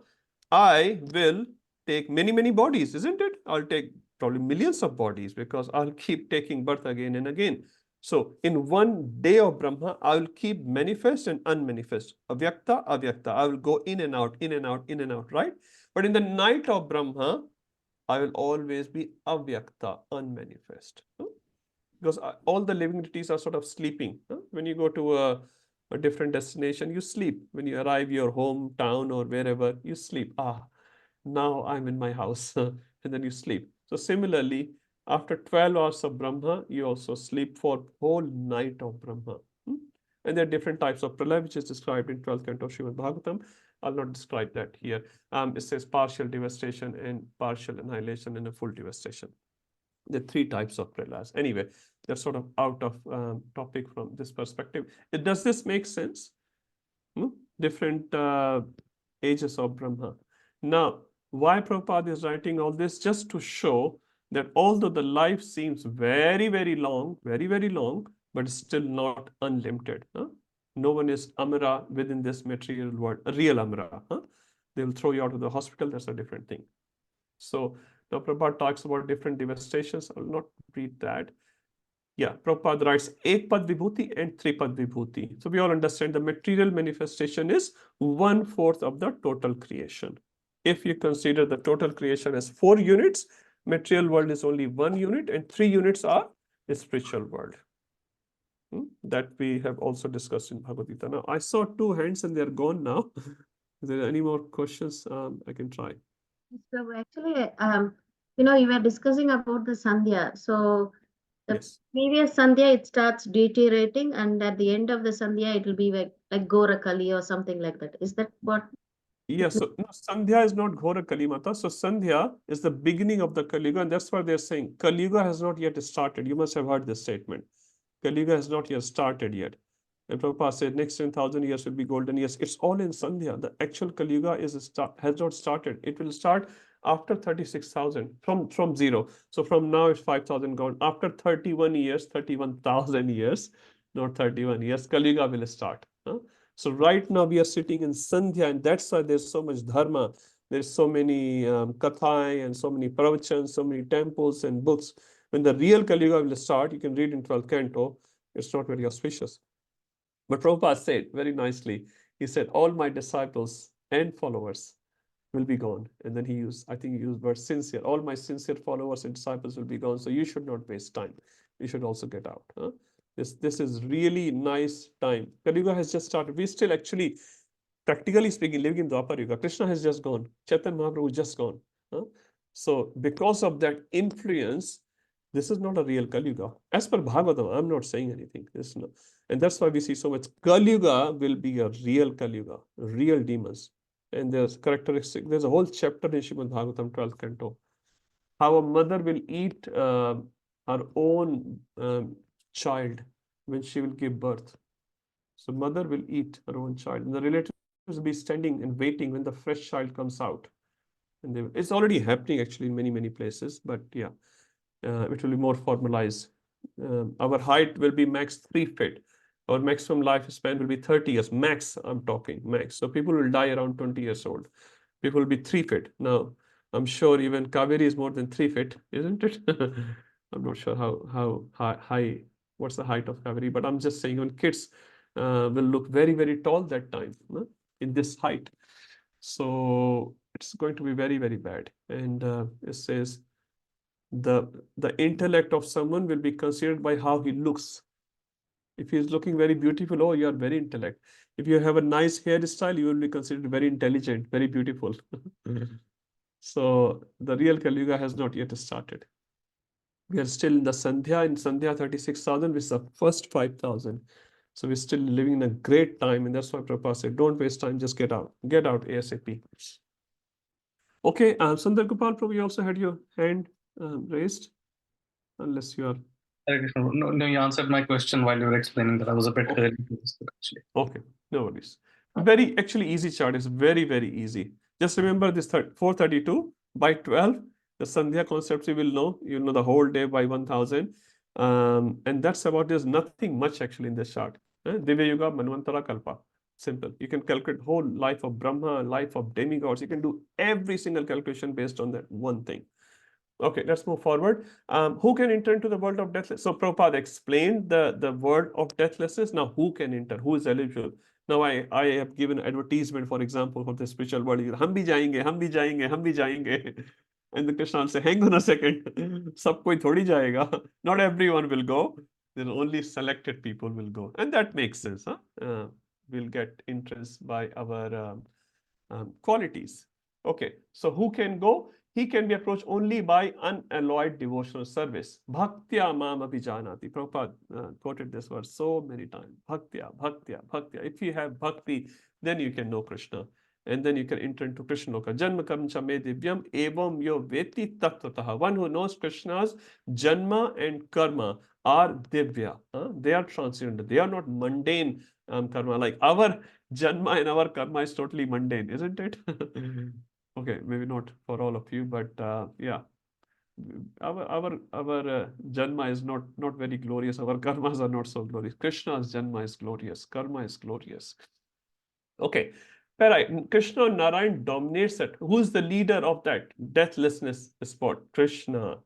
I will take many, many bodies, isn't it? I'll take probably millions of bodies because I'll keep taking birth again and again. So in one day of Brahma, I will keep manifest and unmanifest. Avyakta, avyakta. I will go in and out, in and out, in and out, right? But in the night of Brahma, I will always be avyakta, unmanifest. Because all the living entities are sort of sleeping. When you go to a different destination, you sleep. When you arrive your hometown or wherever, you sleep. Now I'm in my house. And then you sleep. So similarly, after 12 hours of Brahma, you also sleep for whole night of Brahma. And there are different types of pralaya, which is described in 12th canto of Srimad Bhagavatam. I'll not describe that here. It says partial devastation and partial annihilation and a full devastation. There are 3 types of pralayas. Anyway, that's sort of out of topic from this perspective. Does this make sense? Different ages of Brahma. Now, why Prabhupada is writing all this? Just to show that although the life seems very, very long, but still not unlimited. No one is Amara within this material world, a real Amara. They will throw you out of the hospital, that's a different thing. So now Prabhupada talks about different devastations. I will not read that. Yeah, Prabhupada writes Ekpad Vibhuti and Tripad Vibhuti. So we all understand the material manifestation is 1/4 of the total creation. If you consider the total creation as 4 units, material world is only 1 unit and 3 units are the spiritual world. That we have also discussed in Bhagavad Gita. Now, I saw 2 hands and they're gone now. Is there any more questions? I can try. So actually, you were discussing about the Sandhya. So the previous Sandhya, it starts deteriorating, and at the end of the Sandhya, it will be like Gorakali or something like that. Is that what? Yes, so no, Sandhya is not Ghora Kali Mata. So Sandhya is the beginning of the Kali Yuga, and that's why they're saying Kali Yuga has not yet started. You must have heard this statement. Kali Yuga has not yet started yet. And Prabhupada said next 10,000 years will be golden years. It's all in Sandhya. The actual Kali Yuga has not started. It will start after 36,000 from zero. So from now it's 5,000 gone. After 31 years, 31,000 years, not 31 years, Kali Yuga will start. So right now we are sitting in Sandhya, and that's why there's so much dharma. There's so many kathai and so many pravachans, so many temples and books. When the real Kali Yuga will start, you can read in 12th canto. It's not very auspicious. But Prabhupada said very nicely, he said, all my disciples and followers will be gone. And then he used, I think he used word sincere. All my sincere followers and disciples will be gone. So you should not waste time. You should also get out. This is really nice time. Kali Yuga has just started. We still actually, practically speaking, living in Dwapar Yuga. Krishna has just gone. Chaitanya Mahaprabhu just gone. So because of that influence, this is not a real Kali Yuga. As per Bhagavatam, I'm not saying anything. This is not. And that's why we see so much. Kali Yuga will be a real Kali Yuga, real demons. And there's characteristic. There's a whole chapter in Srimad Bhagavatam 12th canto. How a mother will eat her own child when she will give birth. So mother will eat her own child. And the relatives will be standing and waiting when the fresh child comes out. And it's already happening actually in many places. But yeah, it will be more formalized. Our height will be max 3 feet. Our maximum lifespan will be 30 years. Max, I'm talking max. So people will die around 20 years old. People will be 3 feet. Now, I'm sure even Kaveri is more than 3 feet, isn't it? I'm not sure how high, what's the height of Kaveri, but I'm just saying when kids will look very tall that time, in this height. So it's going to be very bad. And it says, the intellect of someone will be considered by how he looks. If he is looking very beautiful, oh, you are very intellect. If you have a nice hairstyle, you will be considered very intelligent, very beautiful. So the real Kali Yuga has not yet started. We are still in the Sandhya. In Sandhya 36,000, which is the first 5,000. So we're still living in a great time, and that's why Prabhupada said, don't waste time, just get out ASAP. Okay, Sundar Gopal, Prabhu, you also had your hand raised, unless you are. Hare Krishna. No, you answered my question while you were explaining that. I was a bit early to this, actually. Okay, no worries. Very actually easy chart. Is very easy. Just remember this 432 by 12. The Sandhya concepts you will know. You know the whole day by 1000. And that's about, there's nothing much actually in this chart. Divya Yuga, Manvantara, Kalpa. Simple. You can calculate whole life of Brahma, life of demigods. You can do every single calculation based on that one thing. Okay, let's move forward. Who can enter into the world of deathlessness? So Prabhupada explained the world of deathlessness. Now, who can enter? Who is eligible? Now, I have given advertisement, for example, for the spiritual world. Hum bhi jayenge, hum bhi jayenge, hum bhi jayenge. And the Krishna will say, hang on a second. Sab koi thodi jayega. Not everyone will go. Then only selected people will go. And that makes sense. We'll get interest by our qualities. Okay, so who can go? He can be approached only by unalloyed devotional service. Bhaktya mam abhijanati. Prabhupada quoted this verse so many times. Bhaktya, bhaktya, bhaktya. If you have bhakti, then you can know Krishna. And then you can enter into Krishna loka. Janma karma cha me divyam evam yo veti tattvataha. One who knows Krishna's janma and karma are divya. They are transcendental. They are not mundane karma. Like our janma and our karma is totally mundane, isn't it? Okay, maybe not for all of you, but yeah, our janma is not very glorious. Our karmas are not so glorious. Krishna's janma is glorious. Karma is glorious. Okay, right. Krishna Narayan dominates it. Who is the leader of that deathlessness spot? Krishna.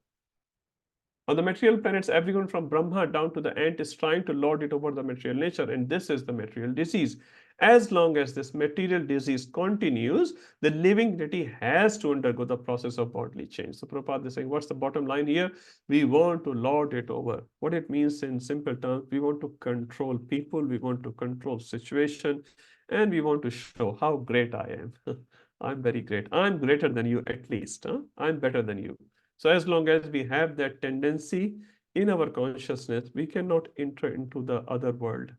On the material planets, everyone from Brahma down to the ant is trying to lord it over the material nature, and this is the material disease. As long as this material disease continues, the living entity has to undergo the process of bodily change. So Prabhupada is saying, what's the bottom line here? We want to lord it over. What it means in simple terms, we want to control people, we want to control situation, and we want to show how great I am. I'm very great. I'm greater than you at least. I'm better than you. So as long as we have that tendency in our consciousness, we cannot enter into the other world.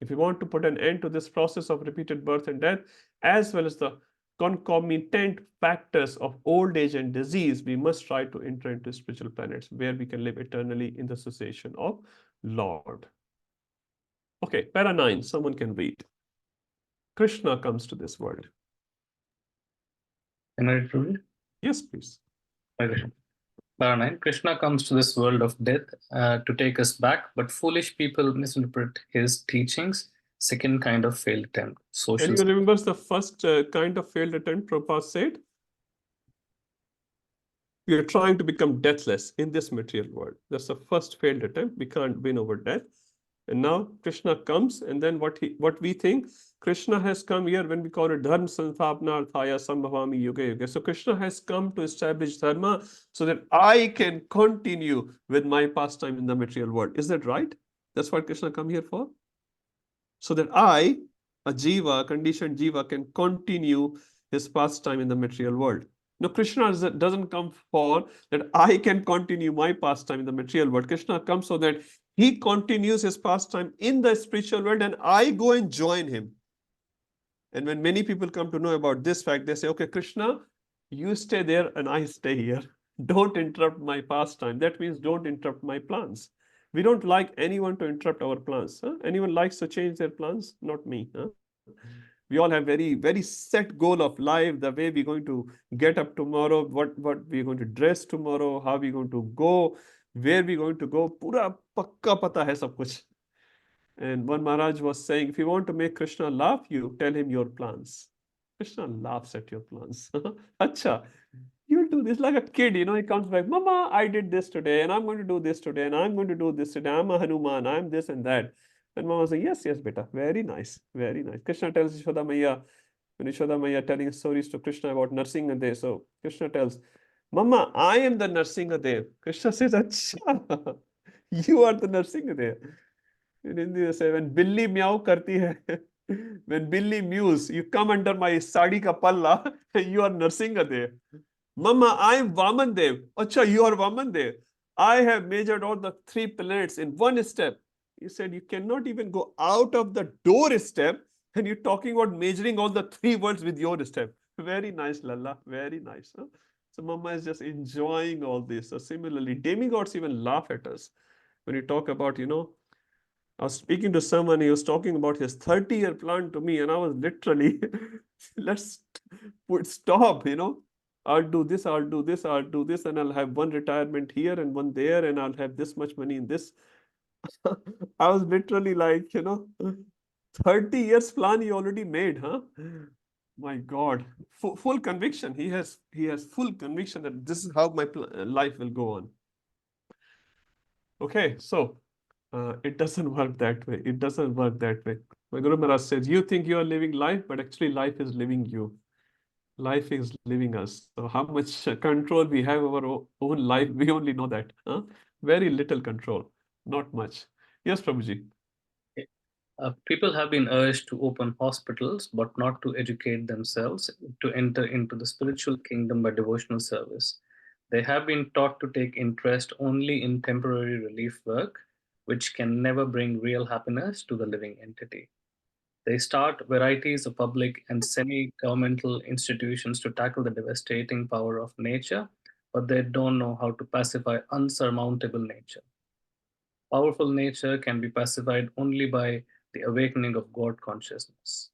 If we want to put an end to this process of repeated birth and death, as well as the concomitant factors of old age and disease, we must try to enter into spiritual planets where we can live eternally in the association of Lord. Okay, para 9, someone can read. Krishna comes to this world. Can I read Prabhuji? Yes, please. Para 9, Krishna comes to this world of death to take us back, but foolish people misinterpret his teachings. Second kind of failed attempt. Social. Anyone remembers the first kind of failed attempt Prabhupada said? We are trying to become deathless in this material world. That's the first failed attempt. We can't win over death. And now Krishna comes, and then what we think, Krishna has come here when we call it Dharma Sanstapna Arthaya Sambhavami Yuga Yuga. So Krishna has come to establish Dharma so that I can continue with my pastime in the material world. Is that right? That's what Krishna come here for? So that I, a jiva, conditioned jiva, can continue his pastime in the material world. No, Krishna doesn't come for that I can continue my pastime in the material world. Krishna comes so that he continues his pastime in the spiritual world and I go and join him. And when many people come to know about this fact, they say, okay, Krishna, you stay there and I stay here. Don't interrupt my pastime. That means don't interrupt my plans. We don't like anyone to interrupt our plans. Huh? Anyone likes to change their plans? Not me. Huh? We all have very, very set goal of life, the way we're going to get up tomorrow, what we're going to dress tomorrow, how we're going to go, where we're going to go. Pura pakka pata hai sab kuch. And one Maharaj was saying, if you want to make Krishna laugh, you tell him your plans. Krishna laughs at your plans. Acha, you'll do this like a kid, you know, he comes back, Mama, I did this today, and I'm going to do this today, and I'm going to do this today. I'm a Hanuman, I'm this and that. And Mama says, yes, yes, beta, very nice, very nice. Krishna tells Yashoda Maya, when Yashoda Maya telling stories to Krishna about Narsingadev, so Krishna tells, Mama, I am the Narsingadev. Krishna says, Acha, you are the Narsingadev. In Hindi they say, when Billy meow karti hai, when Billy mews, you come under my sadi ka palla, you are Narsingadev. Mama, I am Vaman Dev. Acha, you are Vaman Dev. I have measured all the 3 planets in one step. He said, you cannot even go out of the door step, and you're talking about measuring all the 3 worlds with your step. Very nice, Lalla. Very nice. Huh? So Mama is just enjoying all this. So similarly, demigods even laugh at us when you talk about, you know, I was speaking to someone, he was talking about his 30-year plan to me, and I was literally, let's stop, you know. I'll do this, I'll do this, I'll do this, and I'll have one retirement here and one there, and I'll have this much money in this. I was literally like, you know, 30 years plan he already made, huh? My God, full conviction. He has full conviction that this is how my life will go on. Okay, so it doesn't work that way. It doesn't work that way. My Guru Maharaj says, you think you are living life, but actually life is living you. Life is living us. So how much control we have over our own life, we only know that. Huh? Very little control, not much. Yes, Prabhuji. People have been urged to open hospitals, but not to educate themselves to enter into the spiritual kingdom by devotional service. They have been taught to take interest only in temporary relief work, which can never bring real happiness to the living entity. They start varieties of public and semi-governmental institutions to tackle the devastating power of nature, but they don't know how to pacify unsurmountable nature. Powerful nature can be pacified only by the awakening of God consciousness.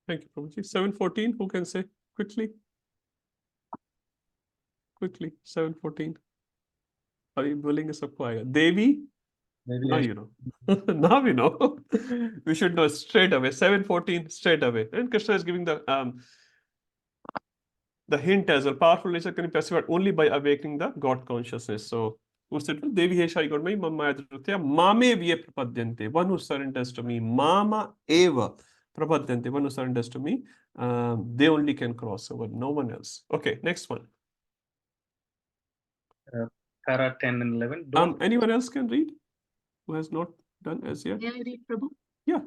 Thank you, Prabhuji. 714, who can say quickly? Quickly, 714. Are you willing to acquire? Devi? Now you know. Now we know. We should know straight away. 714 straight away. And Krishna is giving the hint as well. Powerful nature can be pacified only by awakening the God consciousness. So what's it? Devi Heshai Godmai Mama Adrutya Mame Vye Prapadyante. One who surrenders to me. Mama Eva Prapadyante. One who surrenders to me. They only can cross over. No one else. Okay, next one. Para 10 and 11. Anyone else can read? Who has not done as yet? May I read, Prabhu? Yeah.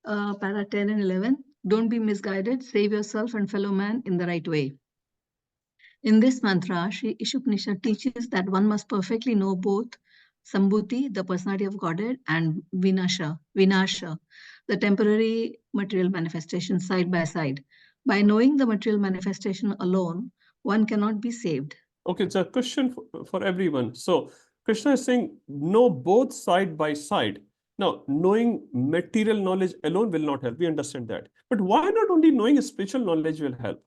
Para 10 and 11. Don't be misguided. Save yourself and fellow man in the right way. In this mantra, Sri Isopanishad teaches that one must perfectly know both Sambhuti, the personality of Godhead, and Vinasha, the temporary material manifestation side by side. By knowing the material manifestation alone, one cannot be saved. Okay, it's a question for everyone. So Krishna is saying, know both side by side. Now, knowing material knowledge alone will not help. We understand that. But why not only knowing spiritual knowledge will help?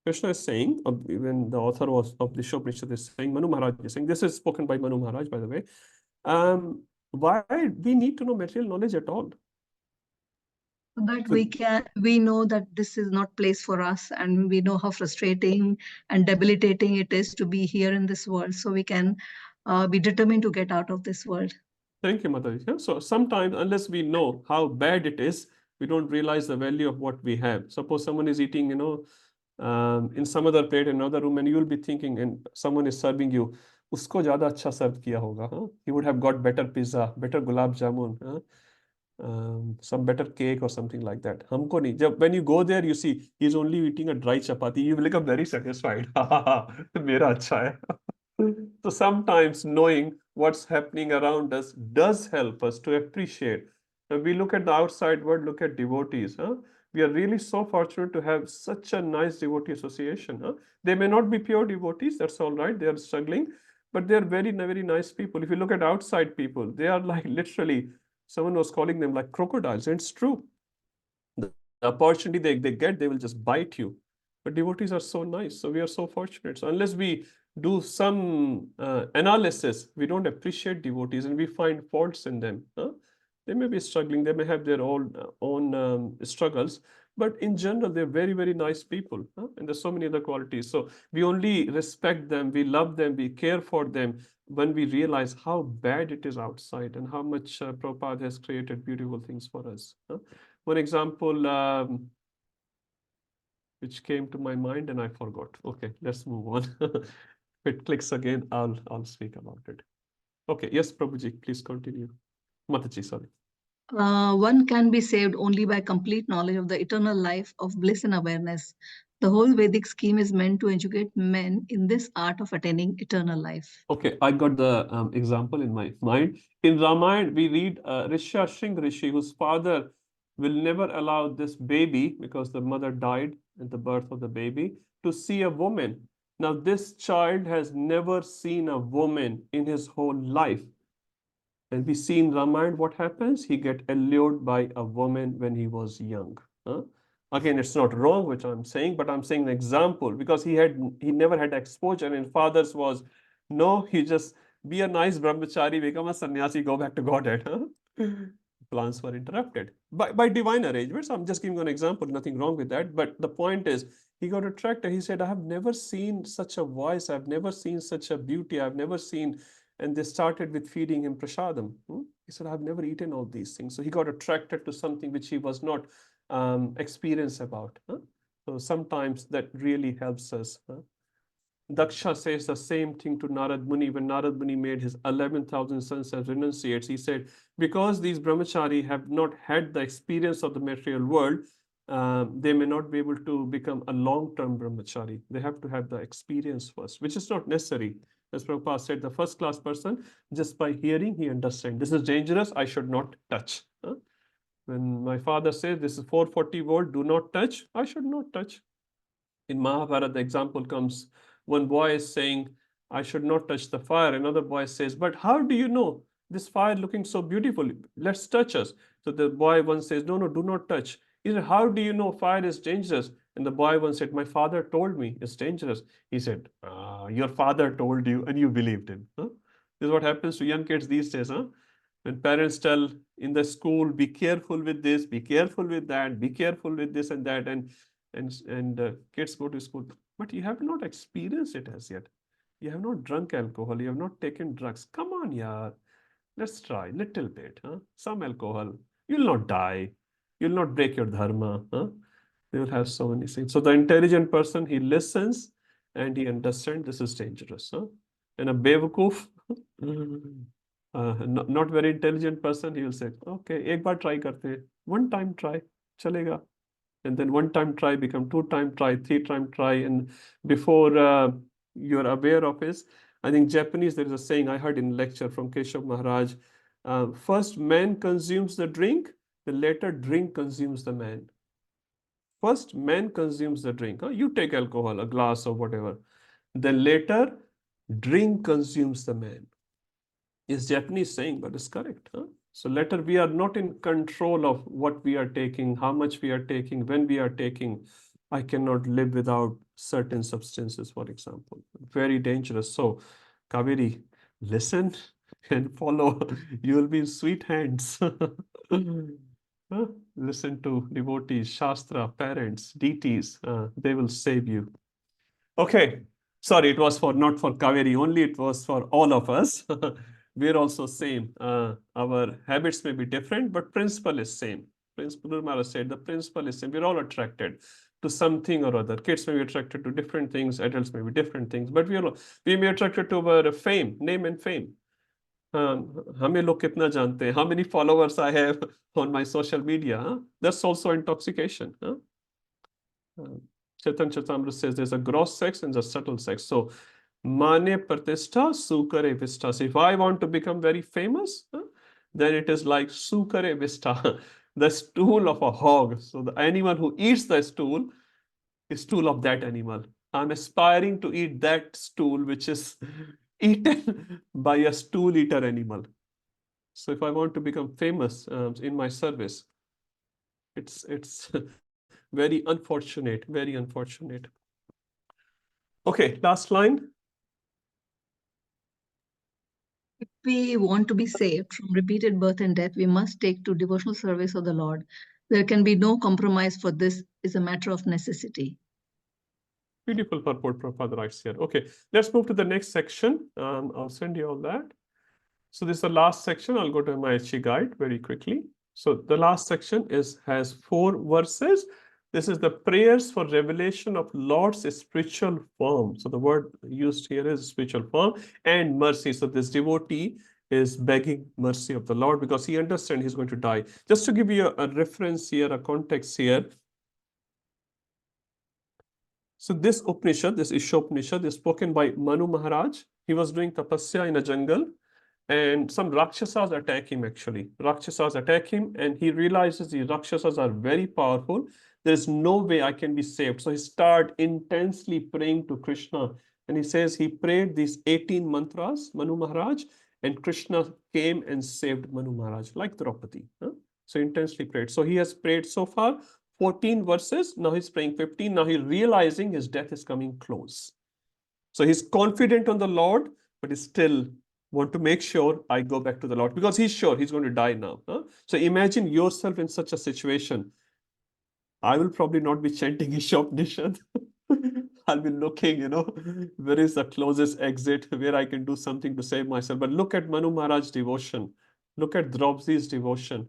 Krishna is saying, even the author of the Isopanishad is saying, Manu Maharaj is saying, this is spoken by Manu Maharaj, by the way. Why we need to know material knowledge at all? So that we know that this is not place for us, and we know how frustrating and debilitating it is to be here in this world. So we can be determined to get out of this world. Thank you, Mataji. So sometimes, unless we know how bad it is, we don't realize the value of what we have. Suppose someone is eating, in some other plate in another room, and you will be thinking, and someone is serving you, usko zyada acha serve kiya hoga, huh? He would have got better pizza, better gulab jamun, huh? Some better cake or something like that. Humko nahi. When you go there, you see he's only eating a dry chapati. You will become very satisfied. Mera acha hai. So sometimes knowing what's happening around us does help us to appreciate. When we look at the outside world, look at devotees. Huh? We are really so fortunate to have such a nice devotee association. Huh? They may not be pure devotees, that's all right. They are struggling, but they are very, very nice people. If you look at outside people, they are like literally, someone was calling them like crocodiles, and it's true. The opportunity they get, they will just bite you. But devotees are so nice, so we are so fortunate. So unless we do some analysis, we don't appreciate devotees and we find faults in them. Huh? They may be struggling, they may have their own struggles, but in general, they're very, very nice people. Huh? And there's so many other qualities. So we only respect them, we love them, we care for them when we realize how bad it is outside and how much Prabhupada has created beautiful things for us. Huh? One example which came to my mind and I forgot. Okay, let's move on. If it clicks again, I'll speak about it. Okay, yes, Prabhuji, please continue. Mataji, sorry. One can be saved only by complete knowledge of the eternal life of bliss and awareness. The whole Vedic scheme is meant to educate men in this art of attaining eternal life. Okay, I got the example in my mind. In Ramayana, we read Risha Shring Rishi, whose father will never allow this baby, because the mother died at the birth of the baby, to see a woman. Now, this child has never seen a woman in his whole life. And we see in Ramayana what happens. He get allured by a woman when he was young. Huh? Again, it's not wrong, which I'm saying, but I'm saying an example because he never had exposure. And father's was, no, he just be a nice brahmachari, become a sannyasi, go back to Godhead. Huh? Plans were interrupted by divine arrangements. I'm just giving an example, nothing wrong with that. But the point is, he got attracted. He said, I have never seen such a voice. I've never seen such a beauty. I've never seen. And they started with feeding him prasadam. He said, I've never eaten all these things. So he got attracted to something which he was not experienced about. So sometimes that really helps us. Daksha says the same thing to Narad Muni when Narad Muni made his 11,000 sons as renunciates. He said, because these brahmachari have not had the experience of the material world, they may not be able to become a long-term brahmachari. They have to have the experience first, which is not necessary. As Prabhupada said, the first-class person, just by hearing, he understands. This is dangerous, I should not touch. When my father says, this is 440 volt, do not touch, I should not touch. In Mahabharata, the example comes, one boy is saying, I should not touch the fire. Another boy says, but how do you know this fire looking so beautiful? Let's touch us. So the boy one says, no, do not touch. He said, how do you know fire is dangerous? And the boy one said, my father told me it's dangerous. He said, your father told you and you believed him. Huh? This is what happens to young kids these days. Huh? When parents tell in the school, be careful with this, be careful with that, be careful with this and that. And kids go to school, but you have not experienced it as yet. You have not drunk alcohol. You have not taken drugs. Come on, yaar. Let's try little bit. Huh? Some alcohol. You'll not die. You'll not break your dharma. Huh? They will have so many things. So the intelligent person, he listens and he understands this is dangerous. Huh? And a bewakoof, not very intelligent person, he will say, okay, ek baar try karte. One time try, chalega. And then one time try become 2 time try, 3 time try. And before you're aware of it, I think Japanese, there is a saying I heard in lecture from Keshav Maharaj, first man consumes the drink, the later drink consumes the man. First man consumes the drink. You take alcohol, a glass or whatever. Then later drink consumes the man. It's Japanese saying, but it's correct. So later we are not in control of what we are taking, how much we are taking, when we are taking. I cannot live without certain substances, for example. Very dangerous. So Kaveri, listen and follow. You will be in sweet hands. Listen to devotees, Shastra, parents, deities. They will save you. Okay. Sorry, it was not for Kaveri only. It was for all of us. We're also same. Our habits may be different, but principle is same. Principle, Guru Maharaj said, the principle is same. We're all attracted to something or other. Kids may be attracted to different things. Adults may be different things. But we may be attracted to our fame, name and fame. हमें लोग कितना जानते हैं? How many followers I have on my social media? That's also intoxication. Chaitanya Charitamrita says there's a gross sex and a subtle sex. So, mane pratishtha, sukare vistha. So if I want to become very famous, then it is like sukare vistha, the stool of a hog. So anyone who eats the stool is stool of that animal. I'm aspiring to eat that stool which is eaten by a stool eater animal. So if I want to become famous in my service, it's very unfortunate, very unfortunate. Okay, last line. If we want to be saved from repeated birth and death, we must take to devotional service of the Lord. There can be no compromise, for this is a matter of necessity. Beautiful purport Prabhupada writes here. Okay, let's move to the next section. I'll send you all that. So this is the last section. I'll go to my HE guide very quickly. So the last section has 4 verses. This is the prayers for revelation of Lord's spiritual form. So the word used here is spiritual form and mercy. So this devotee is begging mercy of the Lord because he understands he's going to die. Just to give you a reference here, a context here. So this Upanishad, this Isopanishad, is spoken by Manu Maharaj. He was doing tapasya in a jungle. And some Rakshasas attack him actually. Rakshasas attack him and he realizes the Rakshasas are very powerful. There's no way I can be saved. So he started intensely praying to Krishna. And he says he prayed these 18 mantras, Manu Maharaj, and Krishna came and saved Manu Maharaj, like Draupadi. So intensely prayed. So he has prayed so far 14 verses. Now he's praying 15. Now he's realizing his death is coming close. So he's confident on the Lord, but he's still want to make sure I go back to the Lord because he's sure he's going to die now. So imagine yourself in such a situation. I will probably not be chanting Isopanishad. I'll be looking, where is the closest exit where I can do something to save myself. But look at Manu Maharaj's devotion. Look at Draupadi's devotion.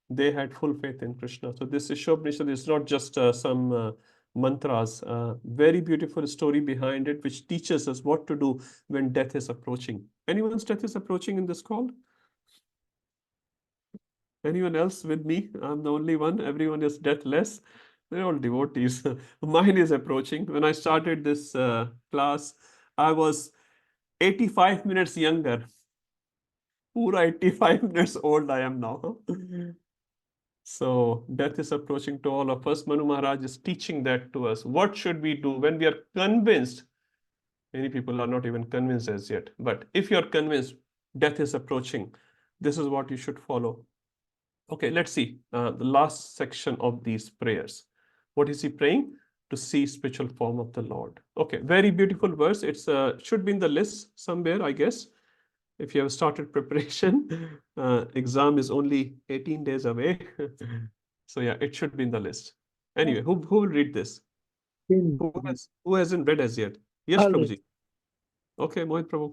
They had full faith in Krishna. So this Isopanishad is not just some mantras, very beautiful story behind it, which teaches us what to do when death is approaching. Anyone's death is approaching in this call? Anyone else with me? I'm the only one. Everyone is deathless. They're all devotees. Mine is approaching. When I started this class, I was 85 minutes younger. Pura 85 minutes old I am now. So death is approaching to all of us. Manu Maharaj is teaching that to us. What should we do when we are convinced? Many people are not even convinced as yet. But if you're convinced death is approaching, this is what you should follow. Okay, let's see the last section of these prayers. What is he praying? To see spiritual form of the Lord. Okay, very beautiful verse. It's should be in the list somewhere, I guess. If you have started preparation, exam is only 18 days away. So yeah, it should be in the list. Anyway, who will read this? Who hasn't read as yet? Yes, Prabhuji. Okay, Mohit Prabhu.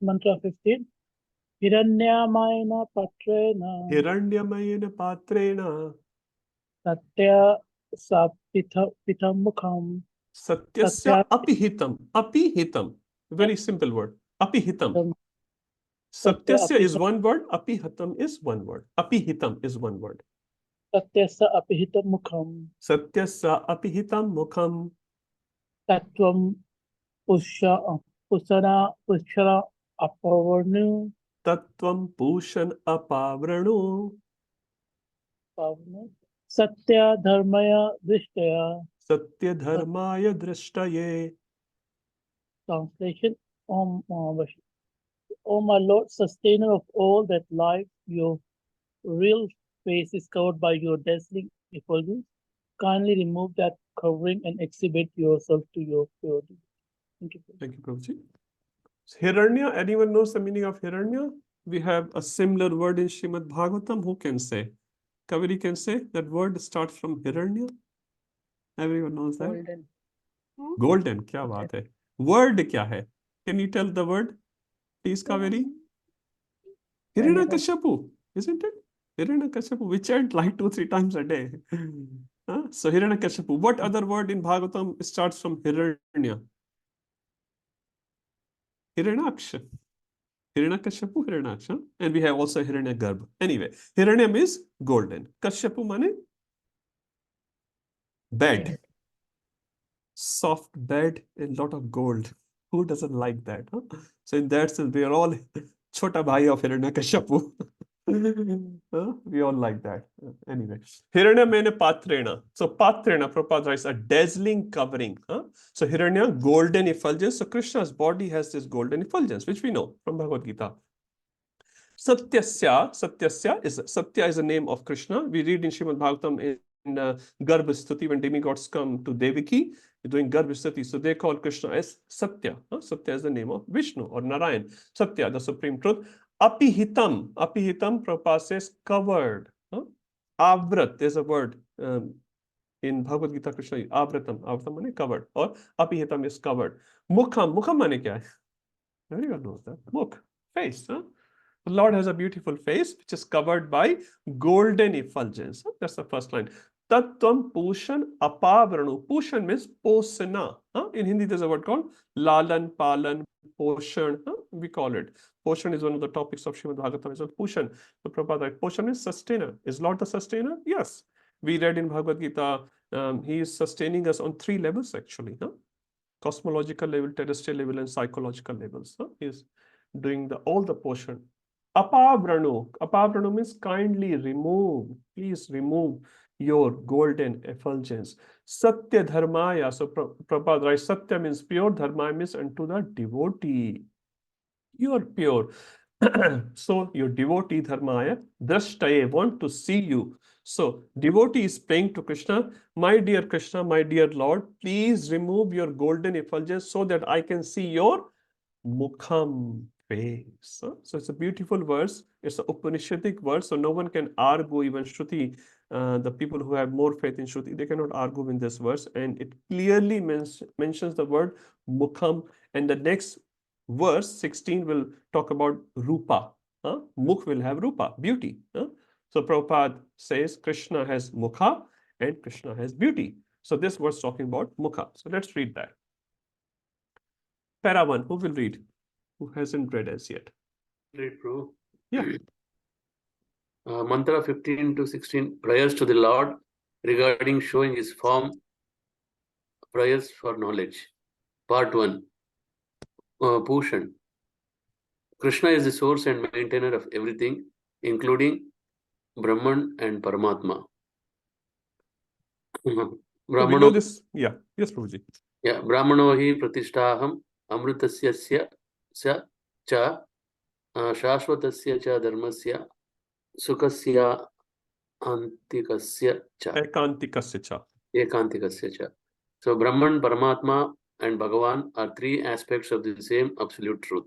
Mantra 15. Hiranyamayena patrena. Hiranyamayena patrena. Satya sapitam mukham. Satyasya apihitam. Apihitam. Very simple word. Apihitam. Satyasya is one word. Apihitam is one word. Apihitam is one word. Satyasya apihitam mukham. Satyasya apihitam mukham. Tattvam Pushara Apavarnu. Tattvam Pushan Apavranu. Satya Dharmaya Drishtaya. Satya Dharmaya Drishtaye. Translation: O my Lord, sustainer of all that life, your real face is covered by your dazzling effulgence. Kindly remove that covering and exhibit yourself to your purity. Thank you. Thank you, Prabhuji. Hiranya, anyone knows the meaning of Hiranya? We have a similar word in Srimad Bhagavatam. Who can say? Kaveri can say that word starts from Hiranya. Everyone knows that. Golden. Golden. क्या बात है? Word क्या है? Can you tell the word? Please, Kaveri. Hiranyakashipu, isn't it? Hiranyakashipu. We chant like 2-3 times a day. So Hiranyakashipu. What other word in Bhagavatam starts from Hiranya? Hiranyaksha. Hiranyakashipu, Hiranyaksha. And we have also Hiranyagarbha. Anyway, Hiranya means golden. Kashipu means bed. Soft bed and lot of gold. Who doesn't like that? Huh? So in that sense, we are all Chota Bhai of Hiranyakashipu. We all like that. Anyway, Hiranya means Patrena. So Patrena, Prabhupada writes, a dazzling covering. So Hiranya, golden effulgence. So Krishna's body has this golden effulgence, which we know from Bhagavad Gita. Satyasya is a name of Krishna. We read in Srimad Bhagavatam in Garbha Stuti when demigods come to Devaki doing Garbha Stuti. So they call Krishna as Satya. Satya is the name of Vishnu or Narayan. Satya, the supreme truth. Apihitam, Prabhupada says covered. Avrat, there's a word in Bhagavad Gita, Krishna, Avratam means covered, or Apihitam is covered. Mukham means kya hai? Everyone knows that. Mukh, face. The Lord has a beautiful face which is covered by golden effulgence. That's the first line. Tattvam Pushan Apavranu. Pushan means posana. In Hindi, there's a word called Lalan, Palan, Poshan. We call it. Poshan is one of the topics of Srimad Bhagavatam. It's Pushan. So Prabhupada, Poshan is sustainer. Is Lord the sustainer? Yes. We read in Bhagavad Gita, he is sustaining us on 3 levels actually. Cosmological level, terrestrial level, and psychological levels. He is doing all the portion. Apavranu means kindly remove. Please remove your golden effulgence. Satya Dharmaya. So Prabhupada writes, Satya means pure, Dharma means unto the devotee. You are pure. So your devotee Dharmaya, Drashtaye, want to see you. So devotee is praying to Krishna, my dear Krishna, my dear Lord, please remove your golden effulgence so that I can see your Mukham face. So it's a beautiful verse. It's an Upanishadic verse, so no one can argue, even Shruti, the people who have more faith in Shruti, they cannot argue in this verse. And it clearly mentions the word Mukham. And the next verse 16 will talk about Rupa. Mukh will have Rupa, beauty. So Prabhupada says Krishna has Mukha and Krishna has beauty. So this verse talking about Mukha. So let's read that. Para 1, who will read? Who hasn't read as yet? Read, Prabhu. Yeah. Mantra 15 to 16, prayers to the Lord regarding showing his form, prayers for knowledge. Part 1. Pushan. Krishna is the source and maintainer of everything, including Brahman and Paramatma. So we know this. Yeah. Yes, Prabhuji. Yeah. Brahmano hi pratishtaham amritasya cha shashvatasya cha dharmasya sukasya antikasya cha. Ekantikasya cha. So Brahman, Paramatma and Bhagavan are 3 aspects of the same absolute truth.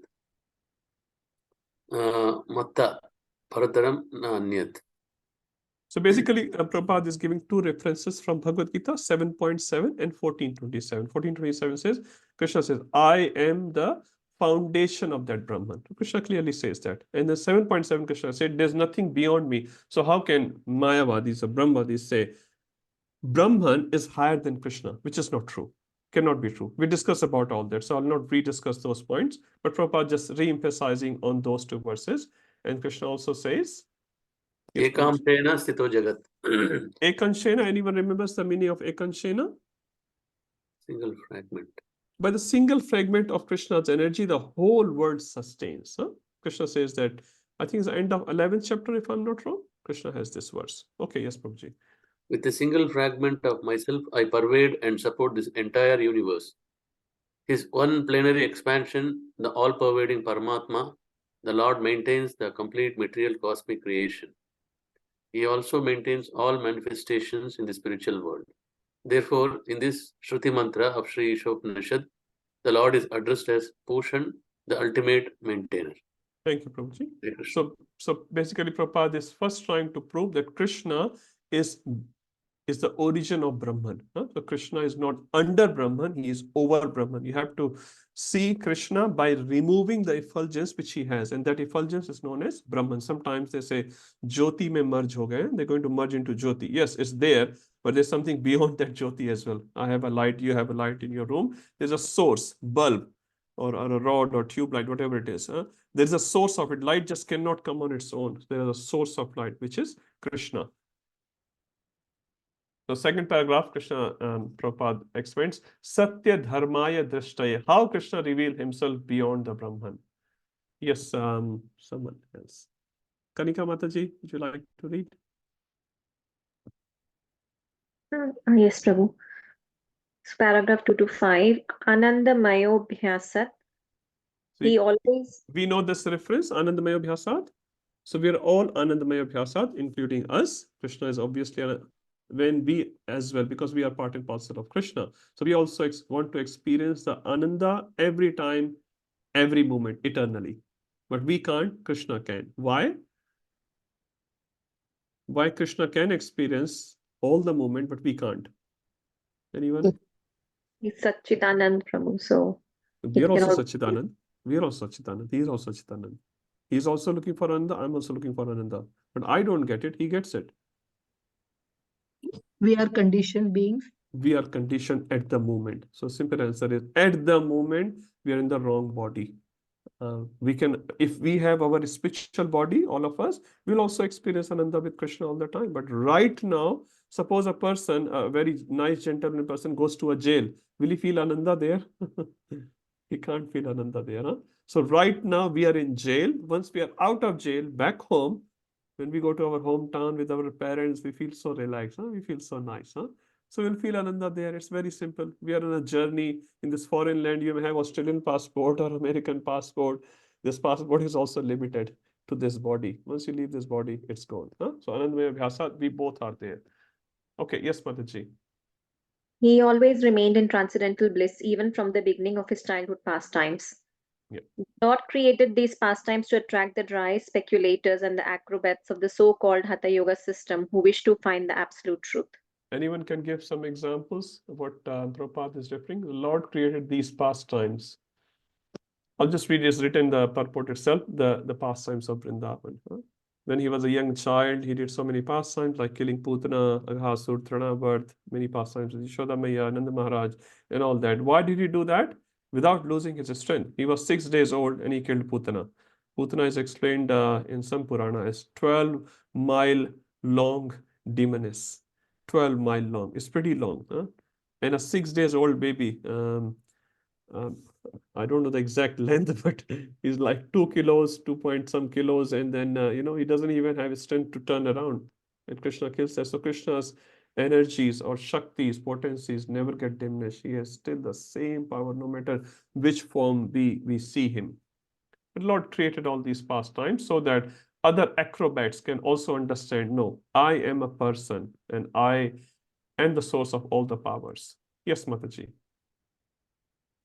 Matta Parataram Nanyat. So basically, Prabhupada is giving 2 references from Bhagavad Gita, 7.7 and 14.27. 14.27 says, Krishna says, I am the foundation of that Brahman. Krishna clearly says that. And the 7.7 Krishna said, there's nothing beyond me. So how can Mayavadis or Brahmavadis say, Brahman is higher than Krishna, which is not true. Cannot be true. We discussed about all that. So I'll not rediscuss those points. But Prabhupada just re-emphasizing on those 2 verses. And Krishna also says, Ekamshena Sthito Jagat. Ekanshena, anyone remembers the meaning of Ekanshena? Single fragment. by the single fragment of Krishna's energy, the whole world sustains. Huh? Krishna says that, I think it's the end of 11th chapter, if I'm not wrong. Krishna has this verse. Okay, yes, Prabhuji. With a single fragment of myself, I pervade and support this entire universe. His one plenary expansion, the all-pervading Paramatma, the Lord maintains the complete material cosmic creation. He also maintains all manifestations in the spiritual world. Therefore, in this Shruti mantra of Sri Isopanishad, the Lord is addressed as Pushan, the ultimate maintainer. Thank you, Prabhuji. So basically, Prabhupada is first trying to prove that Krishna is the origin of Brahman. Huh? So Krishna is not under Brahman, he is over Brahman. You have to see Krishna by removing the effulgence which he has, and that effulgence is known as Brahman. Sometimes they say Jyoti mein merge ho gaye, they're going to merge into Jyoti. Yes, it's there, but there's something beyond that Jyoti as well. I have a light, you have a light in your room. There's a source, bulb, or a rod or tube light, whatever it is. Huh? There's a source of it. Light just cannot come on its own. There is a source of light, which is Krishna. So second paragraph, Krishna Prabhupada explains, Satya Dharmaya Drishtaya, how Krishna revealed himself beyond the Brahman. Yes, someone else. Kanika Mataji, would you like to read? Yes, Prabhu. So paragraph 2 to 5, Anandamayo Bhyasat. He always... We know this reference, Anandamayo Bhyasat. So we are all Anandamayo Bhyasat, including us. Krishna is obviously, when we as well, because we are part and parcel of Krishna. So we also want to experience the Ananda every time, every moment, eternally. But we can't, Krishna can. Why? Why Krishna can experience all the moment, but we can't? Anyone? He's Satchitanand Prabhu, so... We are also Satchitanand. We are also Satchitanand. He is also Satchitanand. He is also looking for Ananda. I'm also looking for Ananda. But I don't get it. He gets it. We are conditioned beings. We are conditioned at the moment. So simple answer is, at the moment, we are in the wrong body. We can, if we have our spiritual body, all of us, we'll also experience Ananda with Krishna all the time. But right now, suppose a person, a very nice gentleman person, goes to a jail. Will he feel Ananda there? He can't feel Ananda there. Huh? So right now we are in jail. Once we are out of jail, back home, when we go to our hometown with our parents, we feel so relaxed. Huh? We feel so nice. Huh? So we'll feel Ananda there. It's very simple. We are on a journey in this foreign land. You may have Australian passport or American passport. This passport is also limited to this body. Once you leave this body, it's gone. Huh? So Anandamaya Bhyasa, we both are there. Okay, yes, Mataji. He always remained in transcendental bliss even from the beginning of his childhood pastimes. Yeah. God created these pastimes to attract the dry speculators and the acrobats of the so-called Hatha Yoga system who wish to find the absolute truth. Anyone can give some examples of what Prabhupada is referring? The Lord created these pastimes. I'll just read this written in the purport itself, the pastimes of Vrindavan. Huh? When he was a young child, he did so many pastimes like killing Putana, Aghasur, Tranavarth, many pastimes, Yashoda Maya, Nanda Maharaj, and all that. Why did he do that? Without losing his strength. He was 6 days old and he killed Putana. Putana is explained in some Purana as 12-mile long demoness. 12 mile long. It's pretty long. Huh? And a 6 days old baby, I don't know the exact length, but he's like 2 kilos, 2 point some kilos. And then, he doesn't even have strength to turn around. And Krishna kills that. So Krishna's energies or Shaktis, potencies never get diminished. He has still the same power, no matter which form we see him. The Lord created all these pastimes so that other acrobats can also understand, no, I am a person and I am the source of all the powers. Yes, Mataji.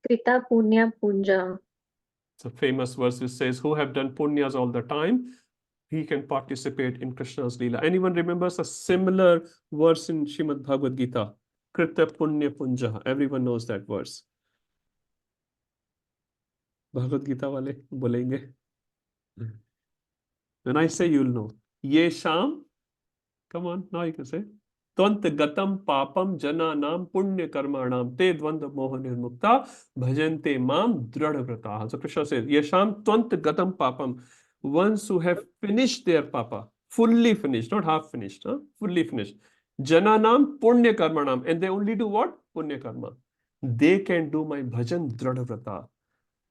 Krita Punya Punja. It's a famous verse which says, who have done punyas all the time, he can participate in Krishna's Leela. Anyone remembers a similar verse in Srimad Bhagavad Gita? Krita Punya Punja. Everyone knows that verse. Bhagavad Gita wale bolenge. When I say, you'll know. Ye Sham. Come on, now you can say. Twant gatam papam jana nam punya karmanam te dvanda moha nirmukta bhajante mam dradvrata. So Krishna says, Yesham twant gatam papam. Ones who have finished their papa, fully finished, not half finished, fully finished. Jana nam punya karmanam. And they only do what? Punya karma. they can do my bhajan dradavrata.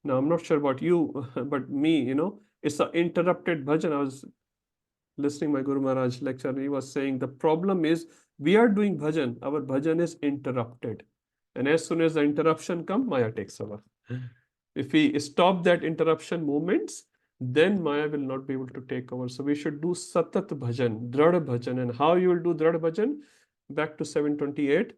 Now, I'm not sure about you, but me, it's an interrupted bhajan. I was listening my Guru Maharaj lecture, and he was saying the problem is we are doing bhajan, our bhajan is interrupted. And as soon as the interruption comes, Maya takes over. If we stop that interruption movements, then Maya will not be able to take over. So we should do satat bhajan, drad bhajan. And how you will do drad bhajan? Back to 728.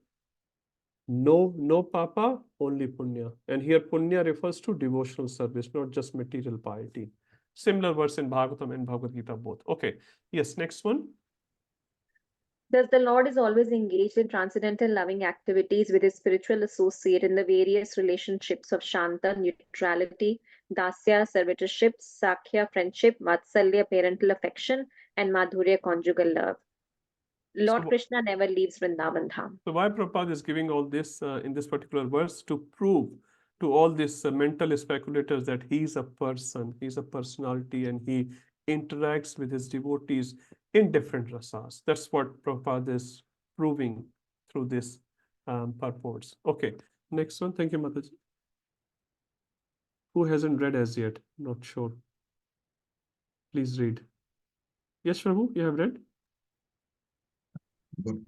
No papa, only punya. And here punya refers to devotional service, not just material piety. Similar verse in Bhagavatam and Bhagavad Gita both. Okay. Yes, next one. Thus, the Lord is always engaged in transcendental loving activities with his spiritual associate in the various relationships of Shanta, neutrality, Dasya, servitorship, Sakhya, friendship, Vatsalya, parental affection, and Madhurya, conjugal love. Lord Krishna never leaves Vrindavan Dham. So why Prabhupada is giving all this in this particular verse? To prove to all these mental speculators that he's a person, he's a personality, and he interacts with his devotees in different rasas. That's what Prabhupada is proving through this purports. Okay, next one. Thank you, Mataji. Who hasn't read as yet? Not sure. Please read. Yes, Prabhu, you have read? Good.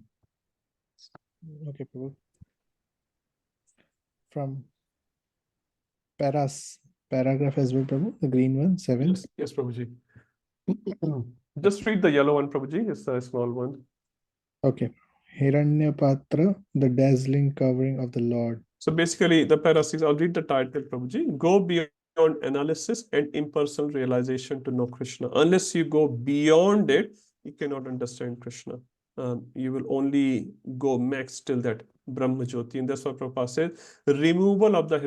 Okay, Prabhu. From paragraph as well, Prabhu, the green one, 7. Yes, Prabhuji. Just read the yellow one, Prabhuji. It's a small one. Okay. Hiranyapatra, the dazzling covering of the Lord. So basically, the para 6, I'll read the title, Prabhuji. Go beyond analysis and impersonal realization to know Krishna. Unless you go beyond it, you cannot understand Krishna. You will only go max till that Brahma Jyoti. And that's what Prabhupada says. Removal of the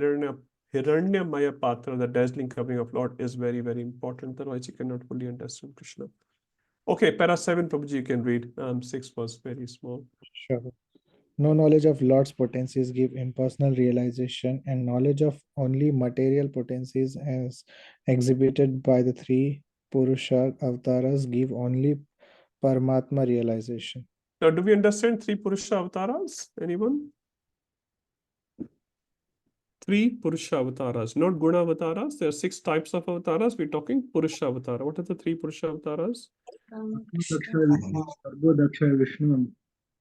Hiranyamaya Patra, the dazzling covering of Lord, is very, very important. Otherwise, you cannot fully understand Krishna. Okay, para 7, Prabhuji, you can read. 6 was very small. Sure. No knowledge of Lord's potencies give impersonal realization, and knowledge of only material potencies as exhibited by the 3 Purusha avatars give only Paramatma realization. Now, do we understand 3 Purusha avatars? Anyone? 3 Purusha avatars, not Guna avatars. There are 6 types of avatars. We're talking Purusha avatara. What are the 3 Purusha avatars? Daksha Vishnu, Sargo Daksha Vishnu,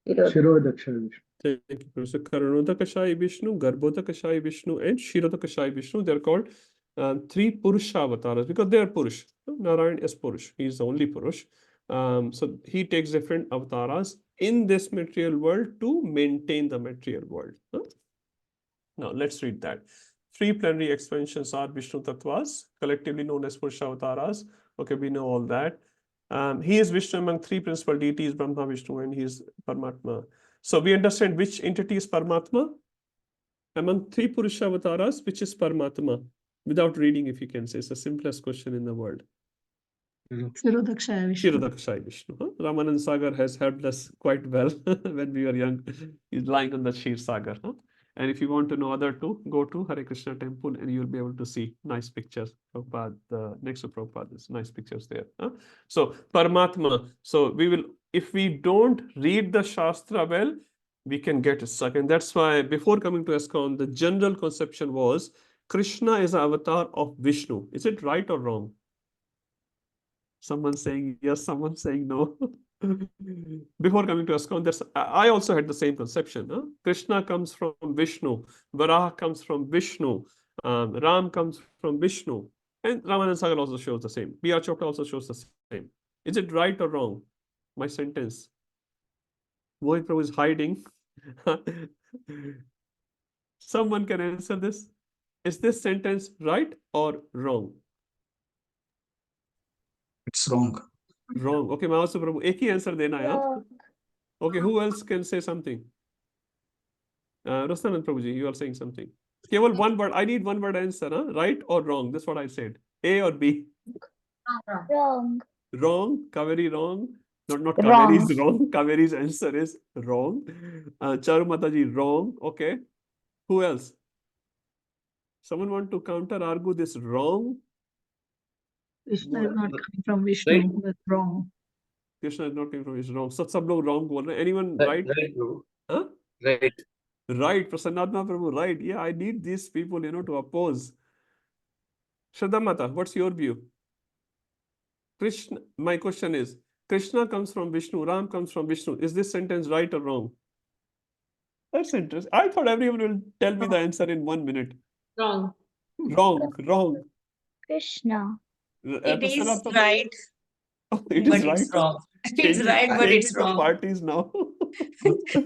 and Shiro Daksha Vishnu. Thank you. So Karanodakashai Vishnu, Garbhodakashai Vishnu, and Shirodakashai Vishnu. They're called 3 Purusha avatars because they are Purush. Narayan is Purush. He is the only Purush. So he takes different avatars in this material world to maintain the material world. Now let's read that. 3 plenary expansions are Vishnu Tattvas, collectively known as Purusha avatars. Okay, we know all that. He is Vishnu among 3 principal deities, Brahma, Vishnu, and he is Paramatma. So we understand which entity is Paramatma? Among 3 Purusha avatars, which is Paramatma? Without reading, if you can say. It's the simplest question in the world. Shirodakshaya Vishnu. Shirodakshaya Vishnu. Ramanand Sagar has helped us quite well when we were young. He's lying on the Shir Sagar. And if you want to know other 2, go to Hare Krishna temple and you'll be able to see nice pictures. Prabhupada, next to Prabhupada, there's nice pictures there. So Paramatma. So we will, if we don't read the Shastra well, we can get stuck. And that's why before coming to ISKCON, the general conception was Krishna is an avatar of Vishnu. Is it right or wrong? Someone saying yes, someone saying no. Before coming to ISKCON, I also had the same conception. Krishna comes from Vishnu, Varaha comes from Vishnu, Ram comes from Vishnu, and Ramanand Sagar also shows the same. B.R. Chopra also shows the same. Is it right or wrong? My sentence. Mohit Prabhu is hiding. Someone can answer this. Is this sentence right or wrong? It's wrong. Wrong. Okay, Mahasubh Prabhu, एक ही answer देना है. Okay, who else can say something? Rastanand Prabhuji, you are saying something. Keval one word. I need one word answer. Right or wrong? That's what I said. A or B? Wrong. Wrong. Kaveri wrong. Not Kaveri is wrong. Kaveri's answer is wrong. Charu Mataji wrong. Okay. Who else? Someone want to counter argue this wrong? Krishna is not coming from Vishnu. Right. That's wrong. Krishna is not coming from Vishnu. Wrong. So सब लोग wrong बोल रहे हैं. Anyone right? Right, bro. Huh? Right. Right, Prasannatma Prabhu, right. Yeah, I need these people, to oppose. Shraddha Mata, what's your view? Krishna, my question is, Krishna comes from Vishnu, Ram comes from Vishnu. Is this sentence right or wrong? That's interesting. I thought everyone will tell me the answer in 1 minute. Wrong. Wrong. Krishna. It is Prasannatma, right, it but is right. it's wrong. It's right, but Changing it's the wrong. parties now.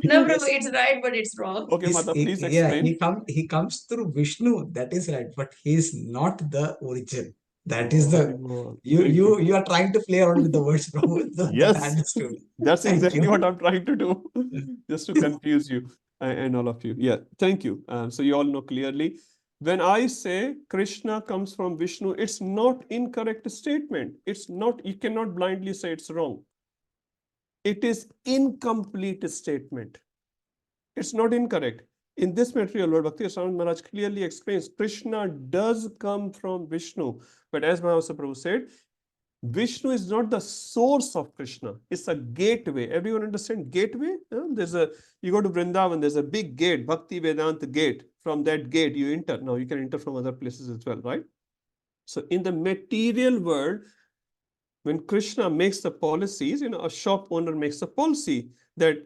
No, Prabhu, it's right, but it's wrong. Okay, Mata, please explain. He comes through Vishnu. That is right, but he is not the origin. That is Oh, you are trying to play around with the words, Prabhu. That I yes, understood. that's Thank exactly you. what I'm trying to do, just to confuse you and all of you. Yeah, thank you. So you all know clearly. When I say Krishna comes from Vishnu, it's not incorrect statement. It's not, you cannot blindly say it's wrong. It is incomplete statement. It's not incorrect. In this material, Lord Bhakti Shastri Maharaj clearly explains Krishna does come from Vishnu. But as Mahavasu Prabhu said, Vishnu is not the source of Krishna. It's a gateway. Everyone understand gateway? You go to Vrindavan, there's a big gate, Bhakti Vedanta gate. From that gate, you enter. Now you can enter from other places as well, right? So in the material world, when Krishna makes the policies, a shop owner makes a policy that